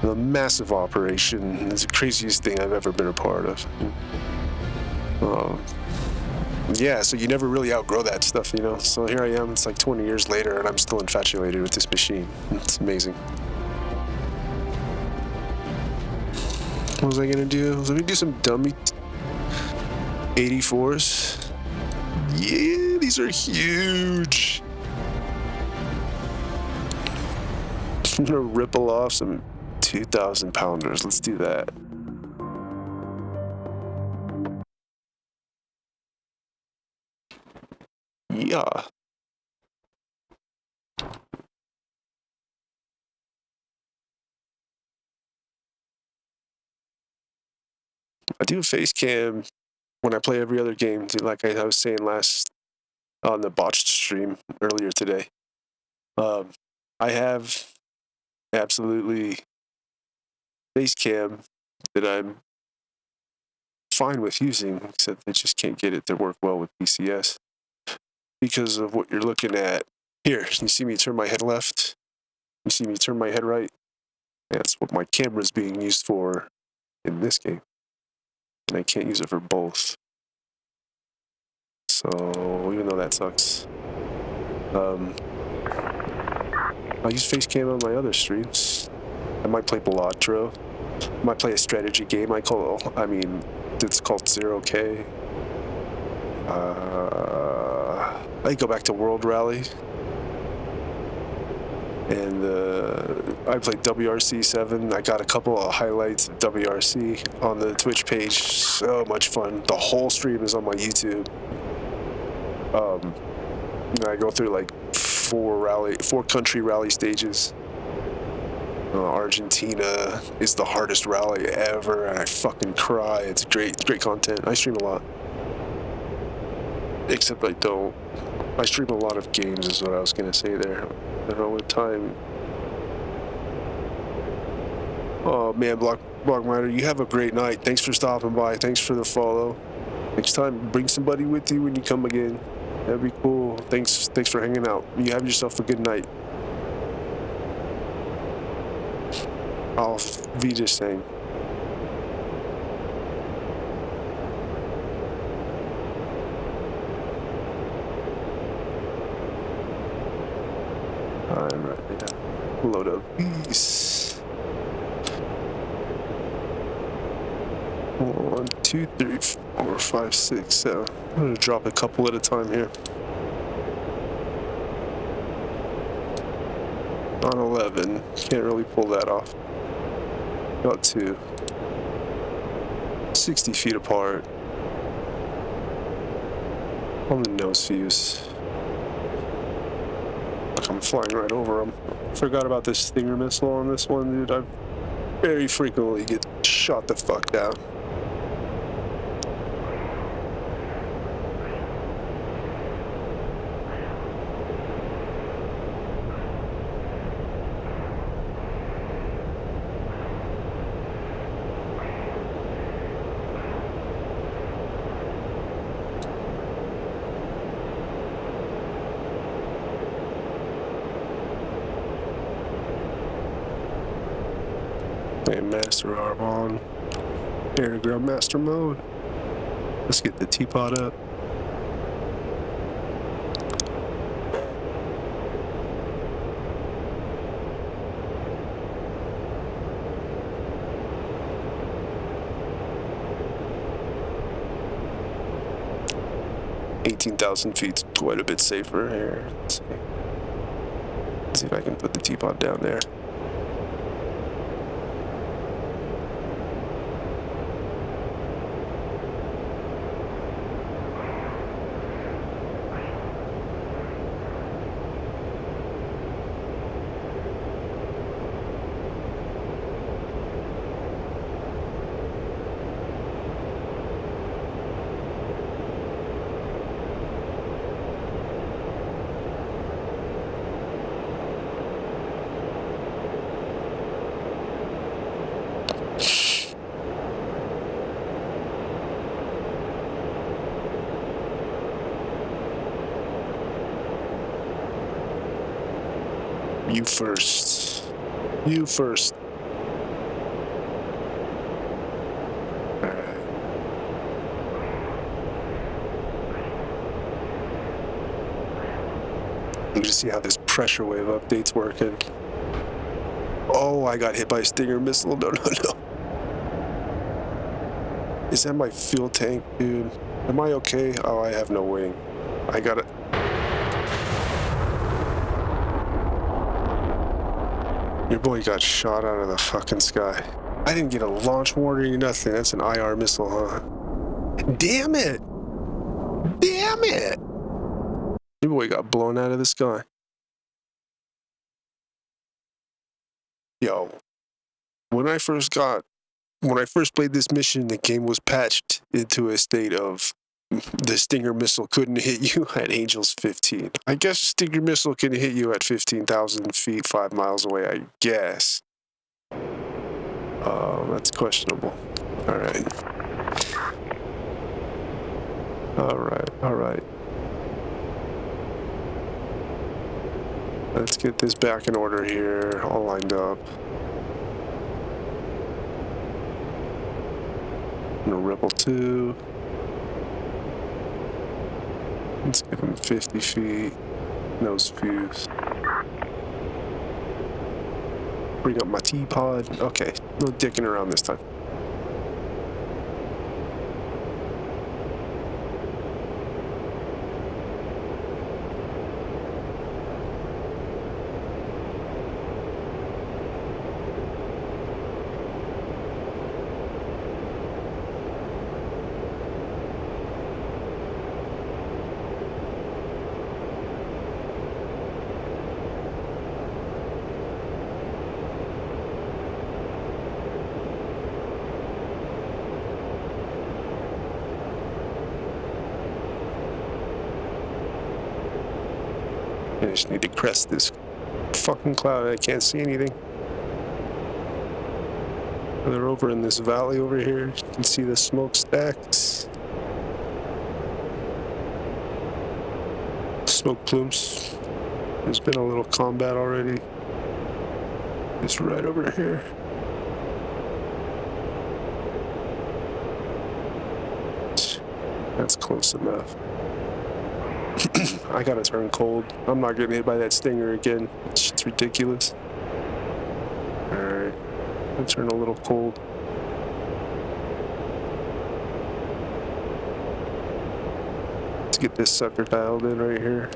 A massive operation. It's the craziest thing I've ever been a part of. Yeah, so you never really outgrow that stuff, you know? So here I am, it's like 20 years later, and I'm still infatuated with this machine. It's amazing. What was I gonna do? Let me do some dummy 84s. Yeah, these are huge. I'm gonna ripple off some 2,000 pounders. Let's do that. Yeah. I do a face cam when I play every other game, like I was saying last on the botched stream earlier today. I have absolutely face cam that I'm fine with using, except I just can't get it to work well with PCS because of what you're looking at here. You see me turn my head left? You see me turn my head right? That's what my camera's being used for in this game. And I can't use it for both. So, even though that sucks. I'll use face cam on my other streams. I might play Balatro. I might play a strategy game. It's called 0K. I go back to World Rally. And I played WRC 7. I got a couple of highlights of WRC on the Twitch page. So much fun. The whole stream is on my YouTube. I go through like 4 country rally stages. Argentina is the hardest rally ever, and I fucking cry. It's great content. I stream a lot. Except I don't. I stream a lot of games is what I was gonna say there. I don't know what time. Oh man, Blockminer, you have a great night. Thanks for stopping by. Thanks for the follow. Next time, bring somebody with you when you come again. That'd be cool. Thanks for hanging out. You have yourself a good night. Auf Wiedersehen. Alright, yeah. Load up these. 1, 2, 3, 4, 5, 6, 7. I'm gonna drop a couple at a time here. On 11, can't really pull that off. Got 2. 60 feet apart. On the nose fuse. Look, I'm flying right over them. Forgot about this Stinger missile on this one, dude. I very frequently get shot the fuck down. And master arm on. Aeroground master mode. Let's get the teapot up. $18,000 feet's quite a bit safer here. Let's see if I can put the teapot down there. You first. You first. Alright. Let me just see how this pressure wave update's working. Oh, I got hit by a Stinger missile. No. Is that my fuel tank, dude? Am I okay? Oh, I have no wing. I got it. Your boy got shot out of the fucking sky. I didn't get a launch warning or nothing. That's an IR missile, huh? Damn it! Damn it! Your boy got blown out of the sky. Yo, when I first played this mission, the game was patched into a state of the Stinger missile couldn't hit you at Angels 15. I guess Stinger missile can hit you at 15,000 feet, 5 miles away, I guess. That's questionable. Alright. Let's get this back in order here, all lined up. And a Rebel 2. Let's give him 50 feet. Nose fuse. Bring up my T-pod. Okay, no dicking around this time. I just need to crest this fucking cloud. I can't see anything. They're over in this valley over here. You can see the smokestacks. Smoke plumes. There's been a little combat already. It's right over here. That's close enough. I gotta turn cold. I'm not getting hit by that stinger again. It's ridiculous. Alright. I'll turn a little cold. Let's get this sucker dialed in right here.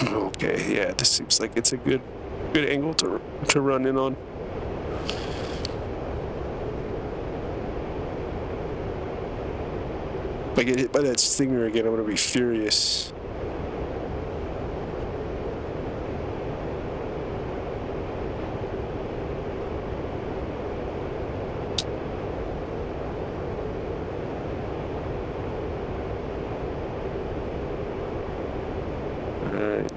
Okay, yeah, this seems like it's a good angle to run in on. If I get hit by that stinger again, I'm gonna be furious. Alright.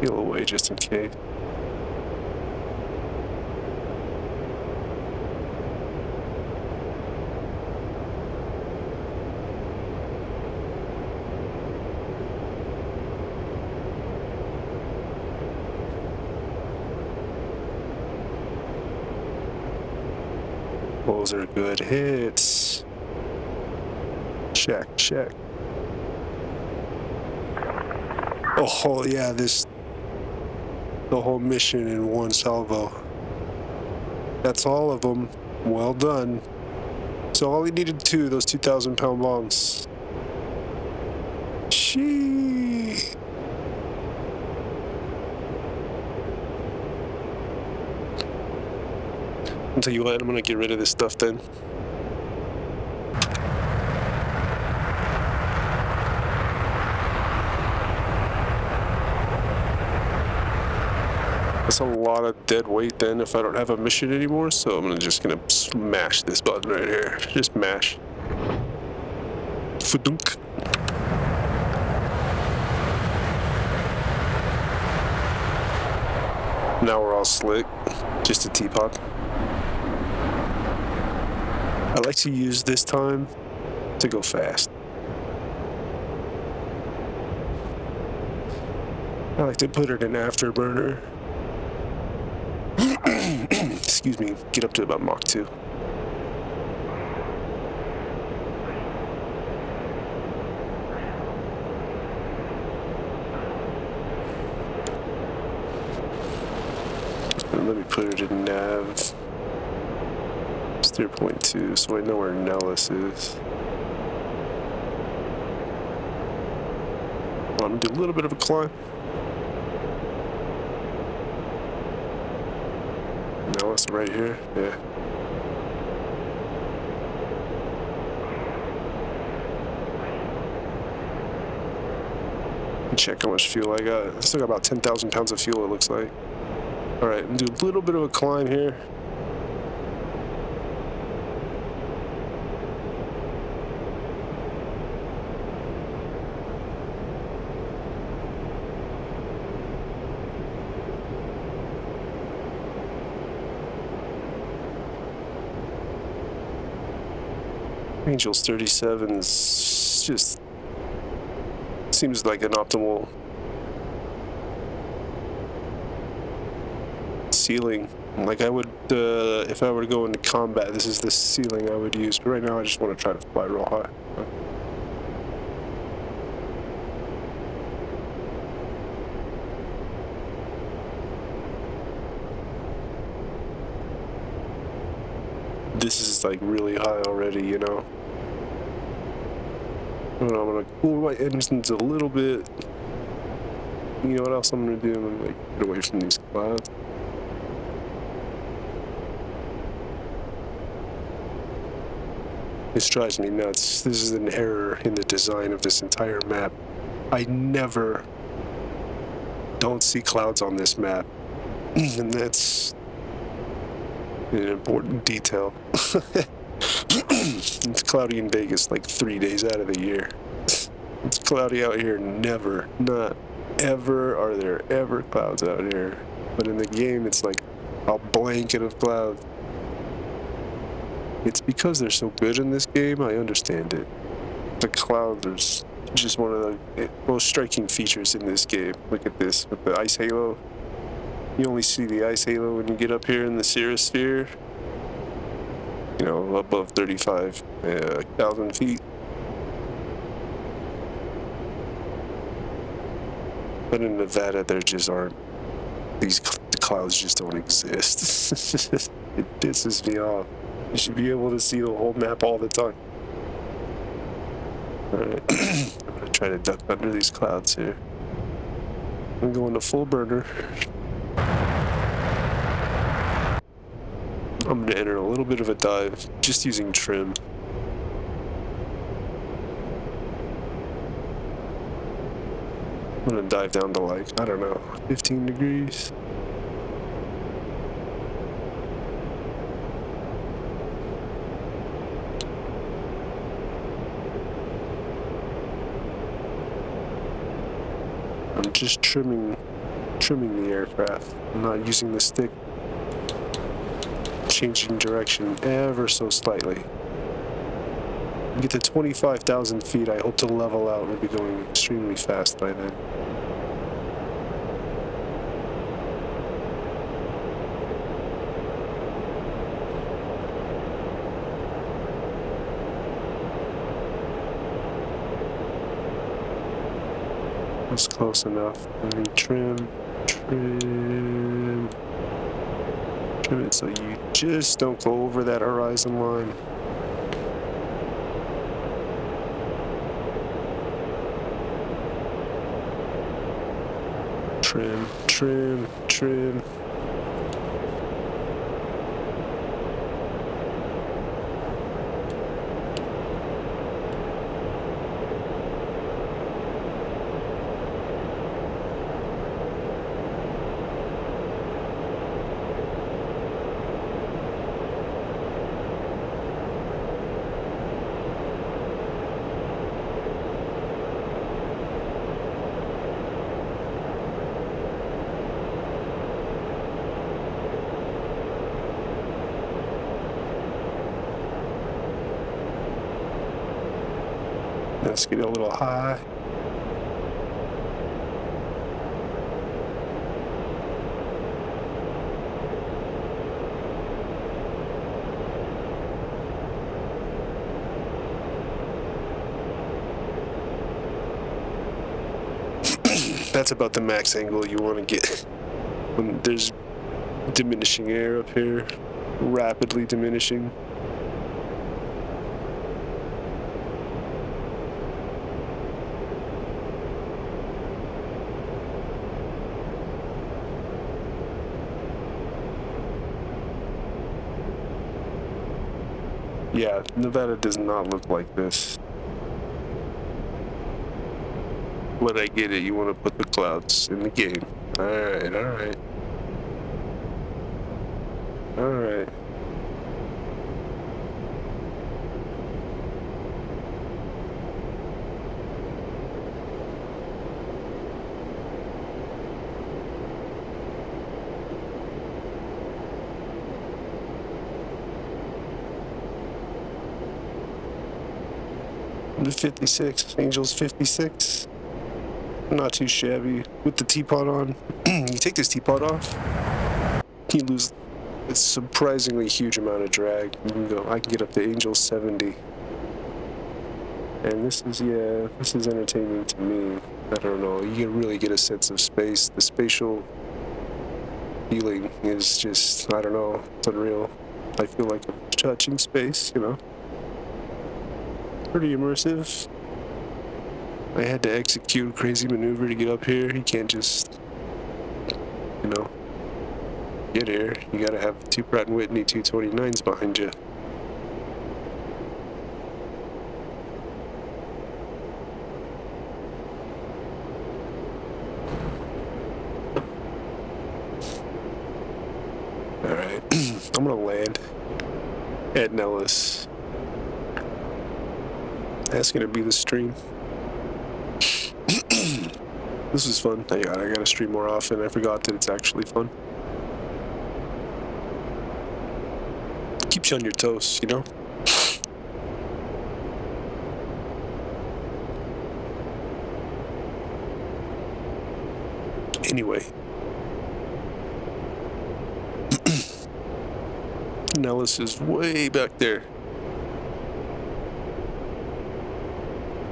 Peel away just in case. Those are good hits. Check. Oh yeah, the whole mission in one salvo. That's all of them. Well done. So all he needed two, those 2,000-pound bombs. Shee. I'll tell you what, I'm gonna get rid of this stuff then. That's a lot of dead weight then if I don't have a mission anymore, so I'm just gonna smash this button right here. Just mash. Fudunk. Now we're all slick. Just a teapot. I like to use this time to go fast. I like to put it in afterburner. Excuse me. Get up to about Mach 2. And let me put it in nav. It's 3.2, so I know where Nellis is. I'm gonna do a little bit of a climb. Nellis right here, yeah. Check how much fuel I got. I still got about 10,000 pounds of fuel, it looks like. Alright, and do a little bit of a climb here. Angels 37's just seems like an optimal ceiling. Like I would, if I were to go into combat, this is the ceiling I would use. But right now, I just want to try to fly real high. This is like really high already, you know. I'm gonna cool my engines a little bit. You know what else I'm gonna do? I'm gonna like get away from these clouds. This drives me nuts. This is an error in the design of this entire map. I never don't see clouds on this map. And that's an important detail. It's cloudy in Vegas like 3 days out of the year. It's cloudy out here. Never, not ever are there ever clouds out here. But in the game, it's like a blanket of clouds. It's because they're so good in this game, I understand it. The clouds are just one of the most striking features in this game. Look at this, with the ice halo. You only see the ice halo when you get up here in the Cirrus Sphere. You know, above 35,000 feet. But in Nevada, there just aren't. These clouds just don't exist. It pisses me off. You should be able to see the whole map all the time. Alright, I'm gonna try to duck under these clouds here. I'm going to full burner. I'm gonna enter a little bit of a dive, just using trim. I'm gonna dive down to like, I don't know, 15 degrees. I'm just trimming the aircraft. I'm not using the stick. Changing direction ever so slightly. Get to 25,000 feet, I hope to level out. We'll be going extremely fast by then. That's close enough. Let me trim it so you just don't go over that horizon line. Trim. Let's get a little high. That's about the max angle you want to get when there's diminishing air up here, rapidly diminishing. Yeah, Nevada does not look like this. But I get it, you want to put the clouds in the game. Alright, alright. Alright. The 56, Angels 56. Not too shabby. With the teapot on, you take this teapot off, you lose a surprisingly huge amount of drag. You can go, I can get up to Angel 70. And this is, yeah, this is entertaining to me. I don't know, you can really get a sense of space. The spatial feeling is just, I don't know, it's unreal. I feel like I'm touching space, you know? Pretty immersive. I had to execute a crazy maneuver to get up here. You can't just, you know, get here. You gotta have two Pratt & Whitney 229s behind you. Alright, I'm gonna land at Nellis. That's gonna be the stream. This is fun. I gotta stream more often. I forgot that it's actually fun. Keeps you on your toes, you know? Anyway. Nellis is way back there.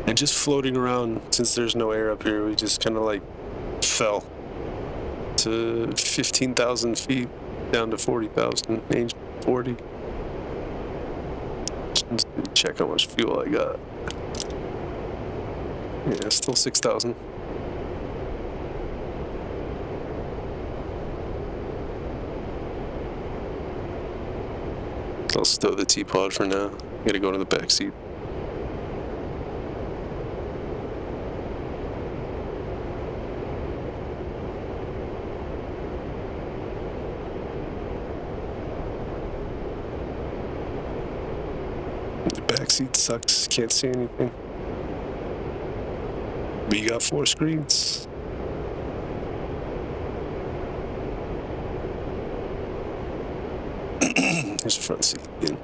And just floating around, since there's no air up here, we just kind of like fell to 15,000 feet down to 40,000, age 40. Just check how much fuel I got. Yeah, still 6,000. I'll stow the teapot for now. Gotta go to the back seat. Backseat sucks, can't see anything. But you got 4 screens. Here's the front seat again.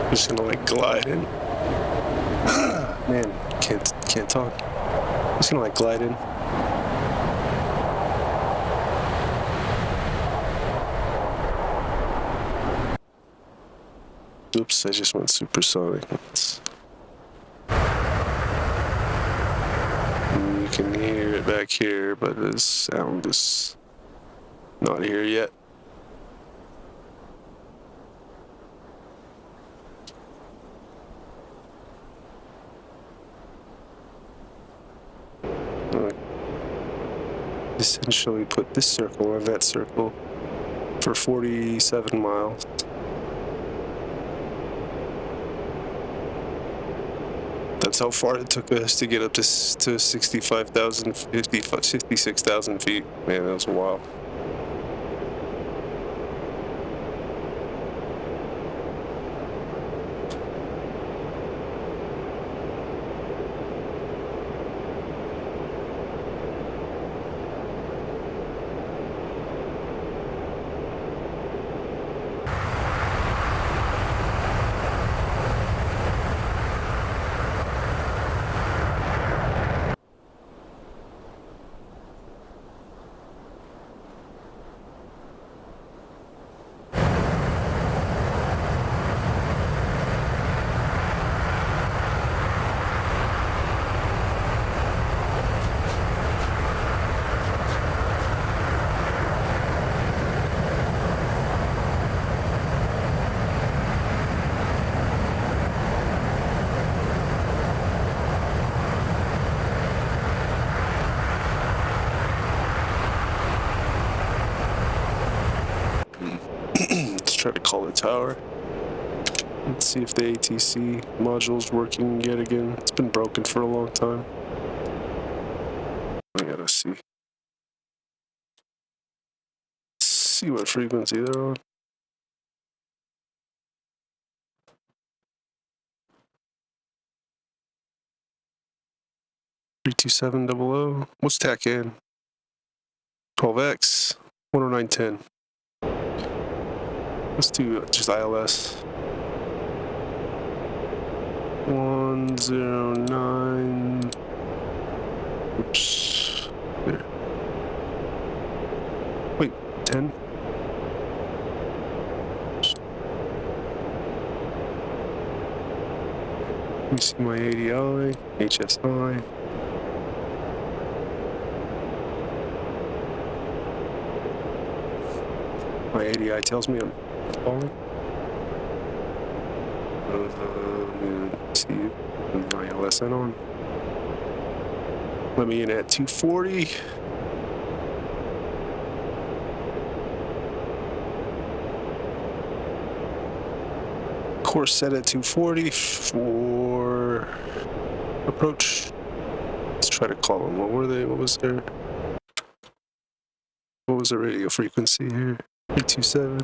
Just gonna like glide in. Man, can't talk. Just gonna like glide in. Oops, I just went supersonic. You can hear it back here, but the sound is not here yet. Essentially put this circle on that circle for 47 miles. That's how far it took us to get up to 65,000, 56,000 feet. Man, that was a while. call the tower. Let's see if the ATC module's working yet again. It's been broken for a long time. I gotta see. See what frequency they're on. 32700. What's TAC in? 12X. 10910. Let's do just ILS. 109. Oops. There. Wait, 10? Let me see my ADI, HSI. My ADI tells me I'm falling. Let's see, my LSN on. Let me in at 240. Course set at 240 for approach. Let's try to call them. What were they? What was their radio frequency here? 327.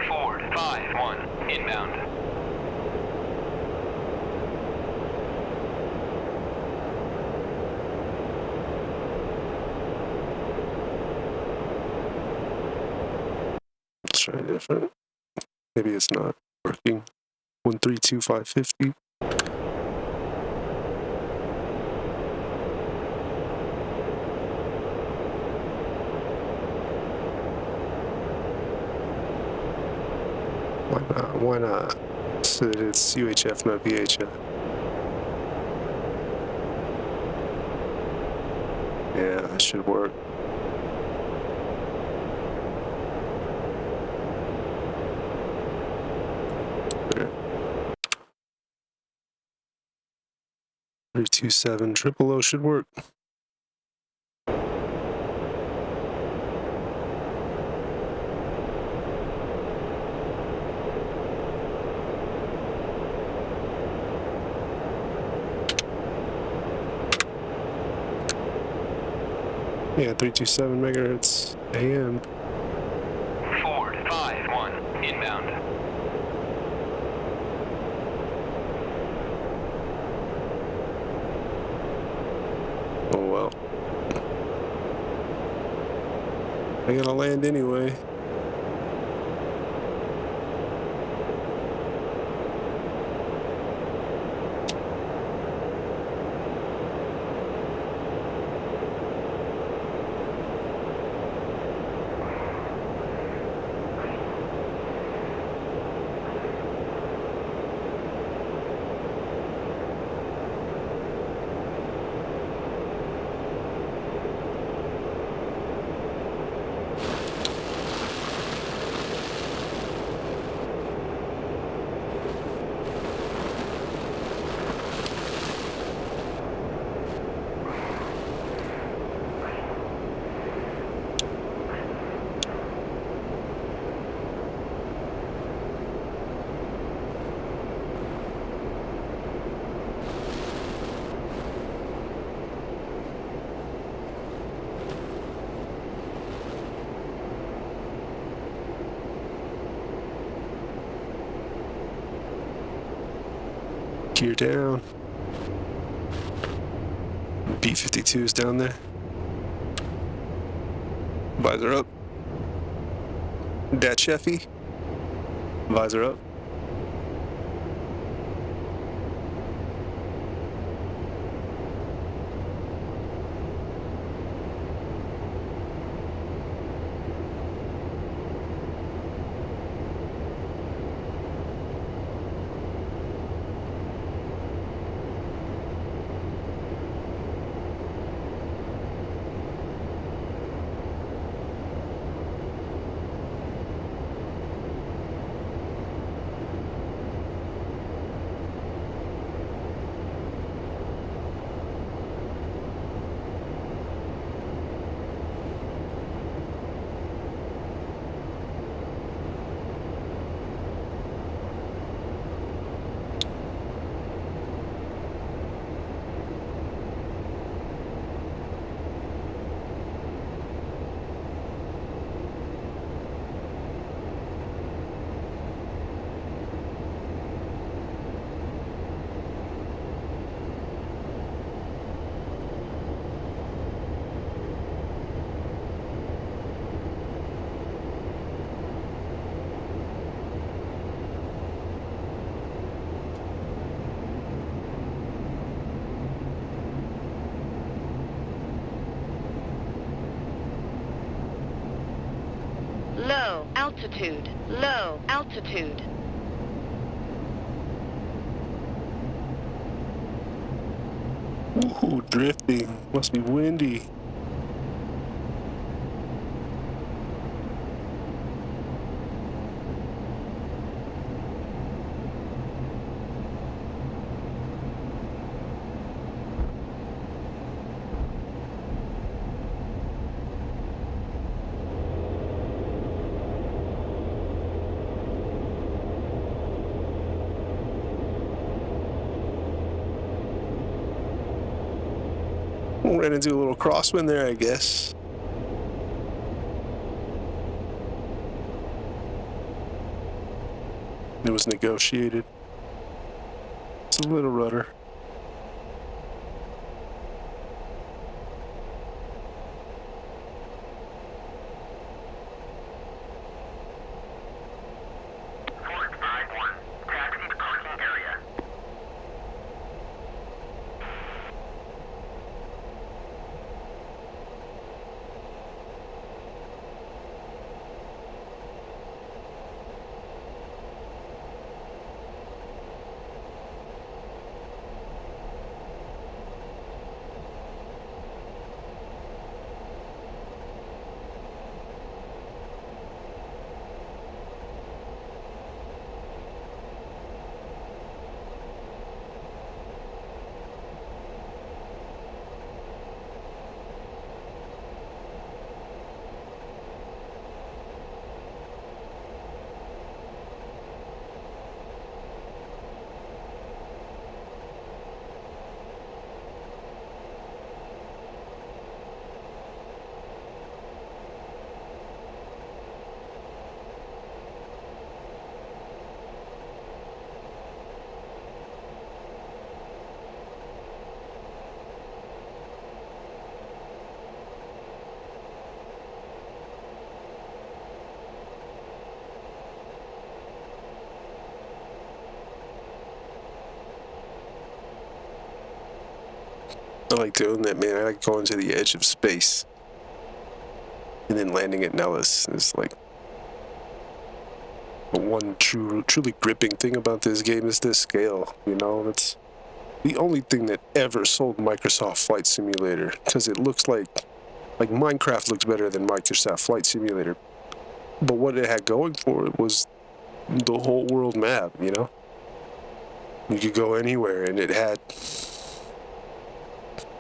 Ford 5-1 inbound. Let's try different. Maybe it's not working. 132550. Why not? Why not? So that it's UHF, not VHF. Yeah, that should work. Okay. 327 000 should work. Yeah, 327 megahertz AM. Ford 5-1 inbound. Oh well. I'm gonna land anyway. Gear down. B-52's down there. Visor up. Dat Sheffy. Visor up. altitude, low altitude. Ooh, drifting. Must be windy. Ran into a little crosswind there, I guess. It was negotiated. It's a little rudder. Ford 5-1. Taxi to parking area. I like doing that, man. I like going to the edge of space and then landing at Nellis. It's like the one truly gripping thing about this game is the scale. You know, it's the only thing that ever sold Microsoft Flight Simulator, because it looks like Minecraft looks better than Microsoft Flight Simulator. But what it had going for it was the whole world map. You know, you could go anywhere, and it had,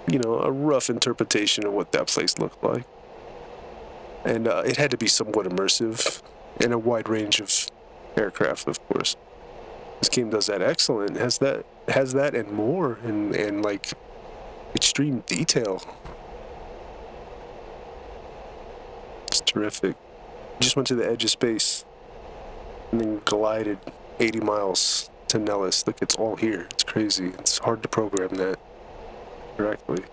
you know, a rough interpretation of what that place looked like. And it had to be somewhat immersive and a wide range of aircraft, of course. This game does that excellent. Has that and more, and like extreme detail. It's terrific. Just went to the edge of space and then glided 80 miles to Nellis. Look, it's all here. It's crazy. It's hard to program that correctly.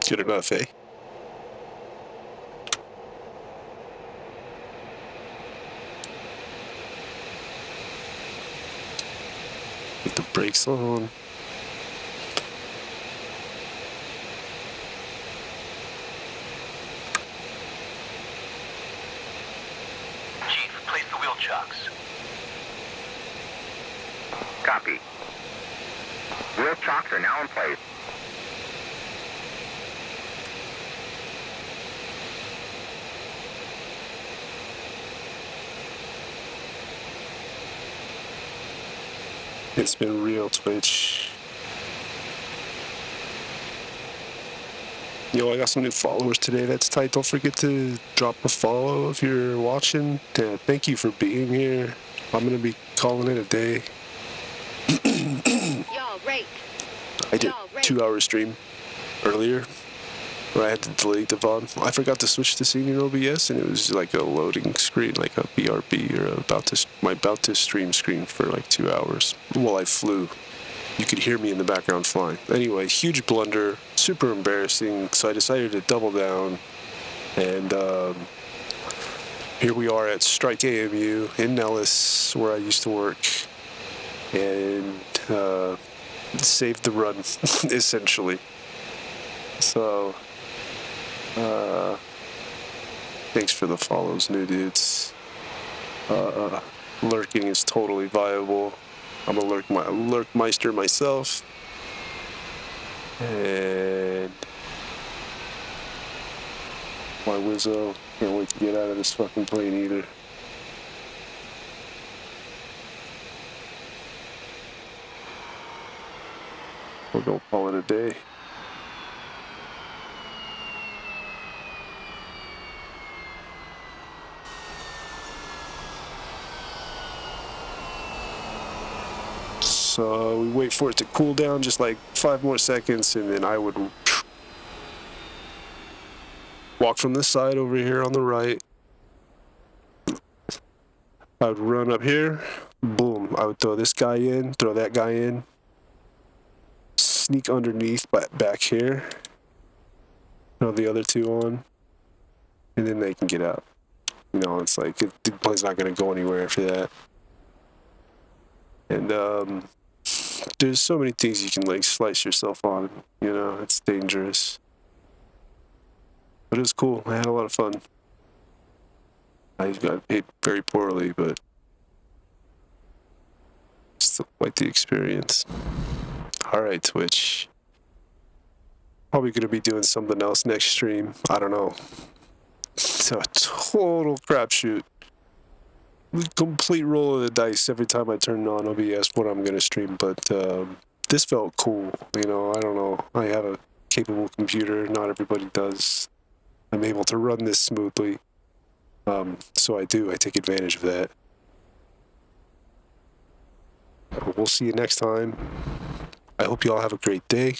Good enough, eh? With the brakes on. Chief, place the wheel chocks. Copy. Wheel chocks are now in place. It's been real, Twitch. Yo, I got some new followers today. That's tight. Don't forget to drop a follow if you're watching. Thank you for being here. I'm gonna be calling it a day. Y'all rate. I did 2-hour stream earlier where I had to delete the VOD. I forgot to switch to senior OBS, and it was like a loading screen, like a BRB or my about to stream screen for like 2 hours while I flew. You could hear me in the background flying. Anyway, huge blunder, super embarrassing. So I decided to double down, and here we are at Strike AMU in Nellis, where I used to work, and saved the run essentially. So thanks for the follows, new dudes. Lurking is totally viable. I'm a lurkmeister myself. And my Wizzo, can't wait to get out of this fucking plane either. We're gonna call it a day. So we wait for it to cool down just like 5 more seconds, and then I would walk from this side over here on the right. I would run up here, boom, I would throw this guy in, throw that guy in, sneak underneath back here, throw the other two on, and then they can get out. You know, it's like the plane's not going to go anywhere after that. And there's so many things you can like slice yourself on, you know, it's dangerous. But it was cool. I had a lot of fun. I got paid very poorly, but still quite the experience. Alright, Twitch. Probably gonna be doing something else next stream. I don't know. It's a total crapshoot. Complete roll of the dice every time I turn on OBS what I'm gonna stream, but this felt cool. You know, I don't know. I have a capable computer. Not everybody does. I'm able to run this smoothly. So I take advantage of that. We'll see you next time. I hope you all have a great day.